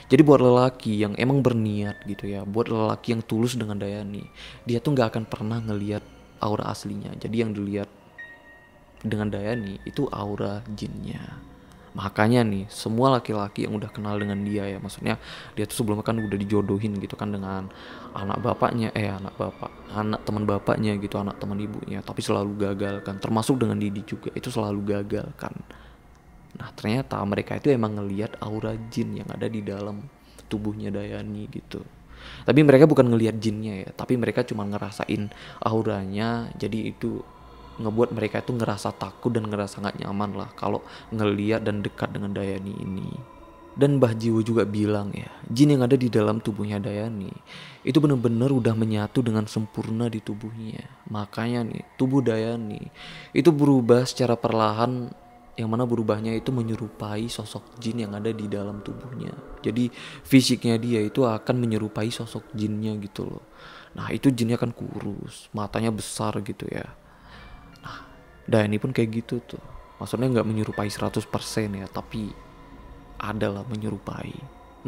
Jadi buat lelaki yang emang berniat gitu ya, buat lelaki yang tulus dengan Dayani, dia tuh gak akan pernah ngelihat aura aslinya. Jadi yang dilihat dengan Dayani itu aura jinnya. Makanya nih semua laki-laki yang udah kenal dengan dia ya, maksudnya dia tuh sebelumnya kan udah dijodohin gitu kan dengan anak bapaknya, anak teman bapaknya gitu, anak teman ibunya, tapi selalu gagal kan, termasuk dengan Didi juga itu selalu gagal kan. Nah, ternyata mereka itu emang ngelihat aura jin yang ada di dalam tubuhnya Dayani gitu. Tapi mereka bukan ngelihat jinnya ya, tapi mereka cuma ngerasain auranya. Jadi itu ngebuat mereka itu ngerasa takut dan ngerasa gak nyaman lah kalau ngeliat dan dekat dengan Dayani ini. Dan Mbah Jiwo juga bilang ya, jin yang ada di dalam tubuhnya Dayani itu bener-bener udah menyatu dengan sempurna di tubuhnya. Makanya nih tubuh Dayani itu berubah secara perlahan, yang mana berubahnya itu menyerupai sosok jin yang ada di dalam tubuhnya. Jadi fisiknya dia itu akan menyerupai sosok jinnya gitu loh. Nah, itu jinnya kan kurus, matanya besar gitu ya. Dayani pun kayak gitu tuh, maksudnya gak menyerupai 100% ya, tapi adalah menyerupai.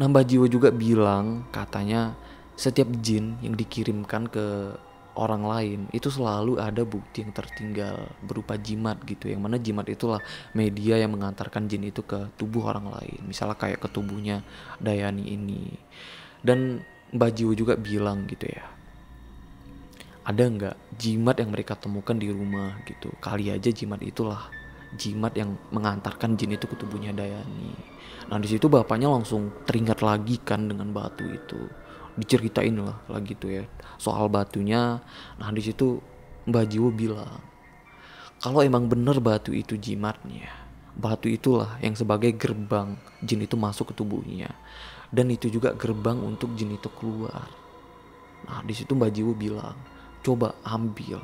Nah, Mbah Jiwo juga bilang katanya setiap jin yang dikirimkan ke orang lain itu selalu ada bukti yang tertinggal berupa jimat gitu, yang mana jimat itulah media yang mengantarkan jin itu ke tubuh orang lain, misalnya kayak ke tubuhnya Dayani ini. Dan Mbah Jiwo juga bilang gitu ya, ada nggak jimat yang mereka temukan di rumah gitu. Kali aja jimat itulah jimat yang mengantarkan jin itu ke tubuhnya Dayani. Nah di situ bapaknya langsung teringat lagi kan dengan batu itu, diceritain lah lagi tuh ya soal batunya. Nah di situ Mbah Jiwo bilang kalau emang bener batu itu jimatnya, batu itulah yang sebagai gerbang jin itu masuk ke tubuhnya, dan itu juga gerbang untuk jin itu keluar. Nah di situ Mbah Jiwo bilang coba ambil,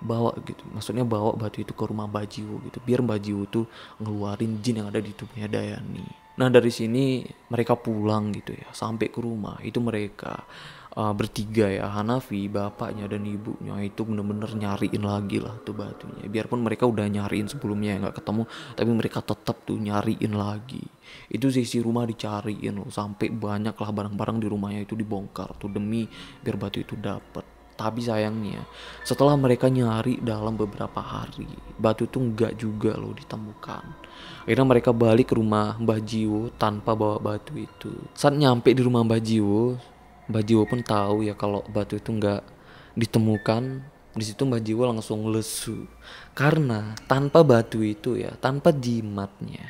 bawa gitu, maksudnya bawa batu itu ke rumah Mbah Jiwo gitu, biar Mbah Jiwo tuh ngeluarin jin yang ada di tubuhnya Dayani. Nah dari sini mereka pulang gitu ya, sampai ke rumah itu mereka bertiga ya, Hanafi, bapaknya dan ibunya itu bener-bener nyariin lagi lah tuh batunya. Biarpun mereka udah nyariin sebelumnya ya nggak ketemu, tapi mereka tetap tuh nyariin lagi. Itu sisi rumah dicariin loh, sampai banyak lah barang-barang di rumahnya itu dibongkar tuh demi biar batu itu dapet. Tapi sayangnya setelah mereka nyari dalam beberapa hari, batu itu nggak juga loh ditemukan. Akhirnya mereka balik ke rumah Mbah Jiwo tanpa bawa batu itu. Saat nyampe di rumah Mbah Jiwo pun tahu ya kalau batu itu nggak ditemukan. Di situ Mbah Jiwo langsung lesu karena tanpa batu itu ya, tanpa jimatnya,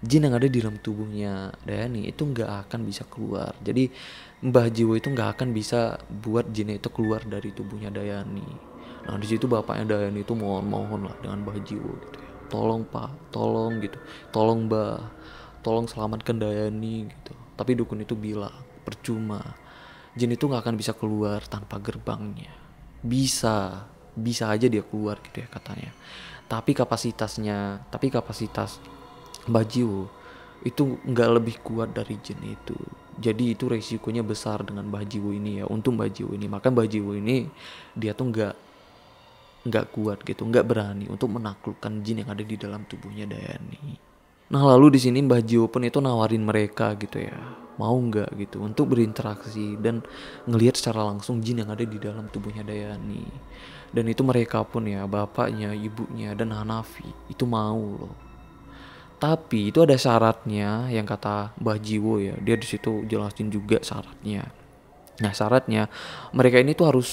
jin yang ada di dalam tubuhnya Dayani itu nggak akan bisa keluar. Jadi Mbah Jiwo itu nggak akan bisa buat jin itu keluar dari tubuhnya Dayani. Nah di situ bapaknya Dayani itu mohon-mohon lah dengan Mbah Jiwo gitu ya, tolong pak, tolong gitu, tolong Mbah, tolong selamatkan Dayani gitu. Tapi dukun itu bilang percuma, jin itu nggak akan bisa keluar tanpa gerbangnya. Bisa aja dia keluar gitu ya katanya, tapi kapasitas Mbah Jiwo itu nggak lebih kuat dari jin itu. Jadi itu resikonya besar dengan Mbah Jiwo ini ya, untuk Mbah Jiwo ini. Maka Mbah Jiwo ini dia tuh nggak kuat gitu, nggak berani untuk menaklukkan jin yang ada di dalam tubuhnya Dayani. Nah lalu di sini Mbah Jiwo pun itu nawarin mereka gitu ya, mau nggak gitu untuk berinteraksi dan ngelihat secara langsung jin yang ada di dalam tubuhnya Dayani. Dan itu mereka pun ya, bapaknya, ibunya, dan Hanafi itu mau loh. Tapi itu ada syaratnya yang kata Mbah Jiwo ya. Dia di situ jelasin juga syaratnya. Nah, syaratnya mereka ini tuh harus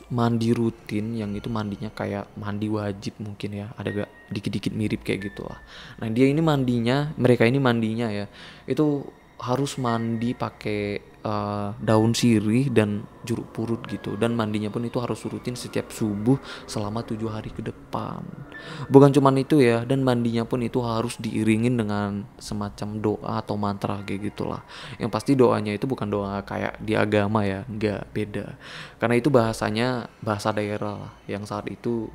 mandi rutin, yang itu mandinya kayak mandi wajib mungkin ya. Ada gak dikit-dikit mirip kayak gitu lah. Nah, mereka ini mandinya ya, itu harus mandi pakai daun sirih dan jeruk purut gitu, dan mandinya pun itu harus rutin setiap subuh selama 7 hari ke depan. Bukan cuman itu ya, dan mandinya pun itu harus diiringin dengan semacam doa atau mantra kayak gitulah. Yang pasti doanya itu bukan doa kayak di agama ya, nggak, beda. Karena itu bahasanya bahasa daerah yang saat itu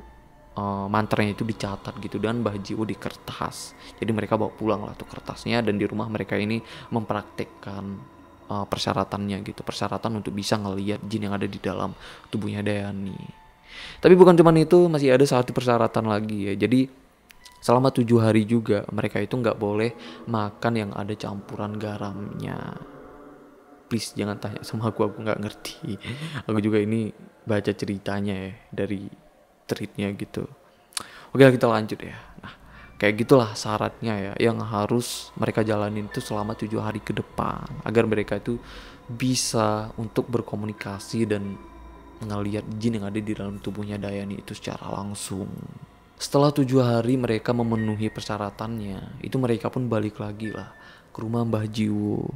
mantranya itu dicatat gitu dan Mbah Jiwo di kertas. Jadi mereka bawa pulang lah tuh kertasnya, dan di rumah mereka ini mempraktekkan persyaratannya gitu, persyaratan untuk bisa ngelihat jin yang ada di dalam tubuhnya Dayani. Tapi bukan cuma itu, masih ada satu persyaratan lagi ya. Jadi selama 7 hari juga mereka itu nggak boleh makan yang ada campuran garamnya. Please jangan tanya sama aku nggak ngerti. Aku juga ini baca ceritanya ya dari tweetnya gitu. Oke kita lanjut ya. Nah kayak gitulah syaratnya ya yang harus mereka jalanin itu selama 7 hari ke depan, agar mereka itu bisa untuk berkomunikasi dan ngelihat jin yang ada di dalam tubuhnya Dayani itu secara langsung. Setelah 7 hari mereka memenuhi persyaratannya, itu mereka pun balik lagi lah ke rumah Mbah Jiwo.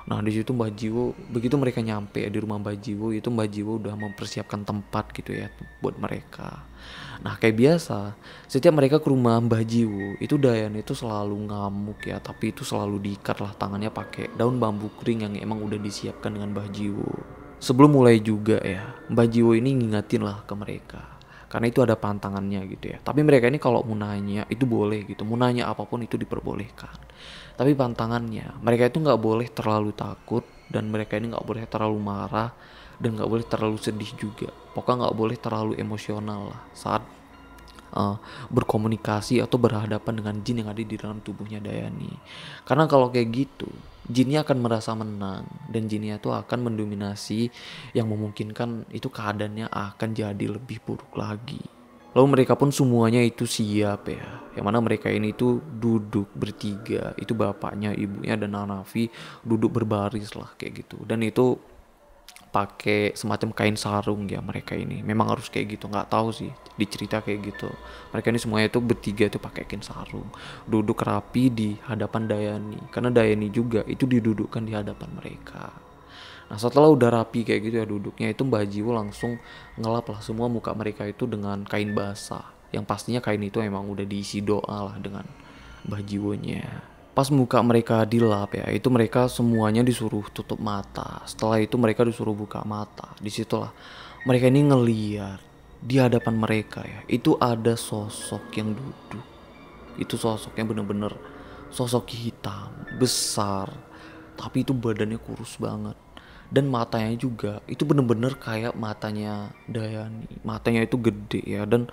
Nah di situ Mbah Jiwo, begitu mereka nyampe di rumah Mbah Jiwo, itu Mbah Jiwo udah mempersiapkan tempat gitu ya buat mereka. Nah kayak biasa, setiap mereka ke rumah Mbah Jiwo, itu Dayan itu selalu ngamuk ya, tapi itu selalu diikat lah tangannya pakai daun bambu kering yang emang udah disiapkan dengan Mbah Jiwo. Sebelum mulai juga ya, Mbah Jiwo ini ngingetin lah ke mereka, karena itu ada pantangannya gitu ya. Tapi mereka ini kalau mau nanya itu boleh gitu, mau nanya apapun itu diperbolehkan. Tapi pantangannya mereka itu nggak boleh terlalu takut, dan mereka ini nggak boleh terlalu marah, dan nggak boleh terlalu sedih juga. Pokoknya nggak boleh terlalu emosional lah saat berkomunikasi atau berhadapan dengan jin yang ada di dalam tubuhnya Dayani. Karena kalau kayak gitu, jinnya akan merasa menang, dan jinnya itu akan mendominasi, yang memungkinkan itu keadaannya akan jadi lebih buruk lagi. Lalu mereka pun semuanya itu siap ya, yang mana mereka ini tuh duduk bertiga, itu bapaknya, ibunya, dan Hanafi duduk berbaris lah kayak gitu. Dan itu pakai semacam kain sarung ya. Mereka ini memang harus kayak gitu, nggak tahu sih di cerita kayak gitu. Mereka ini semuanya itu bertiga itu pakai kain sarung, duduk rapi di hadapan Dayani, karena Dayani juga itu didudukkan di hadapan mereka. Nah setelah udah rapi kayak gitu ya duduknya, itu Mbah Jiwo langsung ngelap lah semua muka mereka itu dengan kain basah, yang pastinya kain itu emang udah diisi doa lah dengan Mbah Jiwonya. Pas muka mereka dilap ya, itu mereka semuanya disuruh tutup mata. Setelah itu mereka disuruh buka mata. Disitulah mereka ini ngeliat di hadapan mereka ya, itu ada sosok yang duduk. Itu sosok yang bener-bener sosok hitam, besar, tapi itu badannya kurus banget. Dan matanya juga itu bener-bener kayak matanya Dayani. Matanya itu gede ya, dan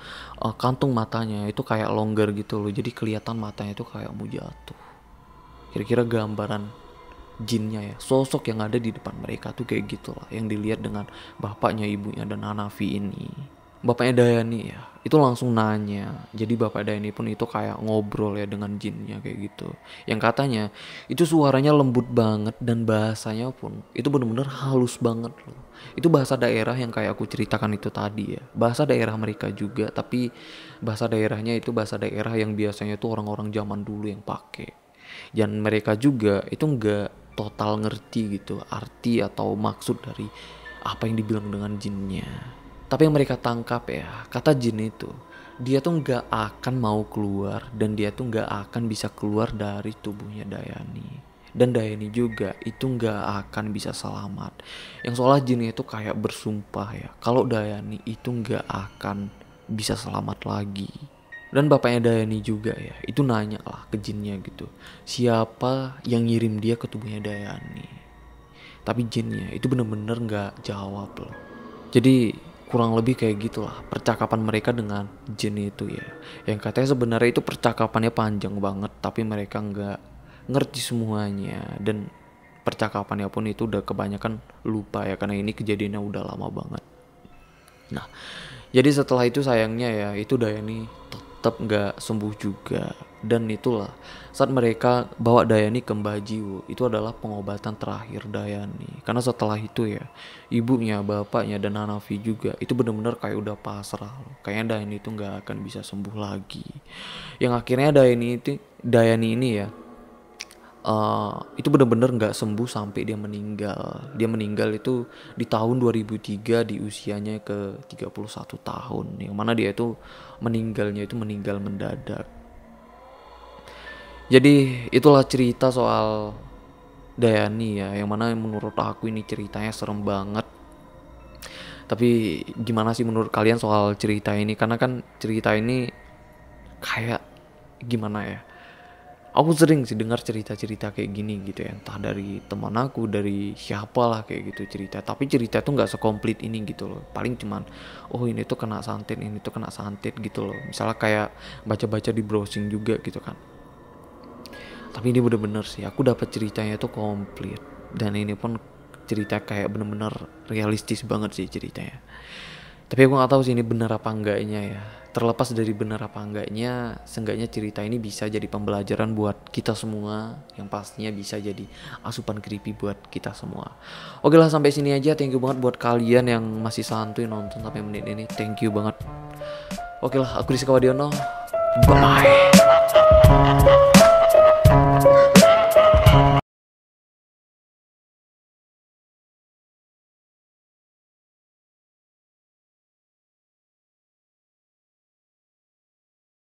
kantung matanya itu kayak longgar gitu loh. Jadi kelihatan matanya itu kayak mau jatuh. Kira-kira gambaran jinnya ya, sosok yang ada di depan mereka tuh kayak gitulah yang dilihat dengan bapaknya, ibunya, dan Hanafi ini. Bapaknya Dayani ya itu langsung nanya, jadi bapak Dayani pun itu kayak ngobrol ya dengan jinnya kayak gitu, yang katanya itu suaranya lembut banget dan bahasanya pun itu bener-bener halus banget loh. Itu bahasa daerah yang kayak aku ceritakan itu tadi ya, bahasa daerah mereka juga, tapi bahasa daerahnya itu bahasa daerah yang biasanya itu orang-orang zaman dulu yang pakai. Dan mereka juga itu nggak total ngerti gitu arti atau maksud dari apa yang dibilang dengan jinnya. Tapi yang mereka tangkap ya, kata jin itu, dia tuh nggak akan mau keluar, dan dia tuh nggak akan bisa keluar dari tubuhnya Dayani. Dan Dayani juga itu nggak akan bisa selamat. Yang soalnya jin itu kayak bersumpah ya, kalau Dayani itu nggak akan bisa selamat lagi. Dan bapaknya Dayani juga ya, itu nanya lah ke jinnya gitu, siapa yang ngirim dia ke tubuhnya Dayani. Tapi jinnya itu bener-bener gak jawab loh. Jadi kurang lebih kayak gitulah percakapan mereka dengan jin itu ya, yang katanya sebenarnya itu percakapannya panjang banget, tapi mereka gak ngerti semuanya. Dan percakapannya pun itu udah kebanyakan lupa ya, karena ini kejadiannya udah lama banget. Nah jadi setelah itu sayangnya ya, itu Dayani tetap gak sembuh juga. Dan itulah saat mereka bawa Dayani ke Mbah Jiwo, itu adalah pengobatan terakhir Dayani. Karena setelah itu ya, ibunya, bapaknya, dan Hanafi juga itu benar-benar kayak udah pasrah. Kayaknya Dayani itu gak akan bisa sembuh lagi. Yang akhirnya Dayani ini ya, itu benar-benar nggak sembuh sampai dia meninggal. Dia meninggal itu di tahun 2003 di usianya ke 31 tahun. Yang mana dia itu meninggal mendadak. Jadi itulah cerita soal Dayani ya, yang mana menurut aku ini ceritanya serem banget. Tapi gimana sih menurut kalian soal cerita ini? Karena kan cerita ini kayak gimana ya, aku sering sih dengar cerita-cerita kayak gini gitu ya, entah dari teman aku, dari siapa lah kayak gitu cerita. Tapi cerita tuh nggak sekomplit ini gitu loh. Paling cuman, oh ini tuh kena santet, ini tuh kena santet gitu loh. Misalnya kayak baca-baca di browsing juga gitu kan. Tapi ini bener-bener sih, aku dapat ceritanya tuh komplit. Dan ini pun cerita kayak bener-bener realistis banget sih ceritanya. Tapi aku gak tahu sih ini benar apa enggaknya ya. Terlepas dari benar apa enggaknya, seenggaknya cerita ini bisa jadi pembelajaran buat kita semua, yang pastinya bisa jadi asupan creepy buat kita semua. Oke lah, sampai sini aja. Thank you banget buat kalian yang masih santuy nonton sampai menit ini. Thank you banget. Oke lah, aku Rizka Wadiono. Bye.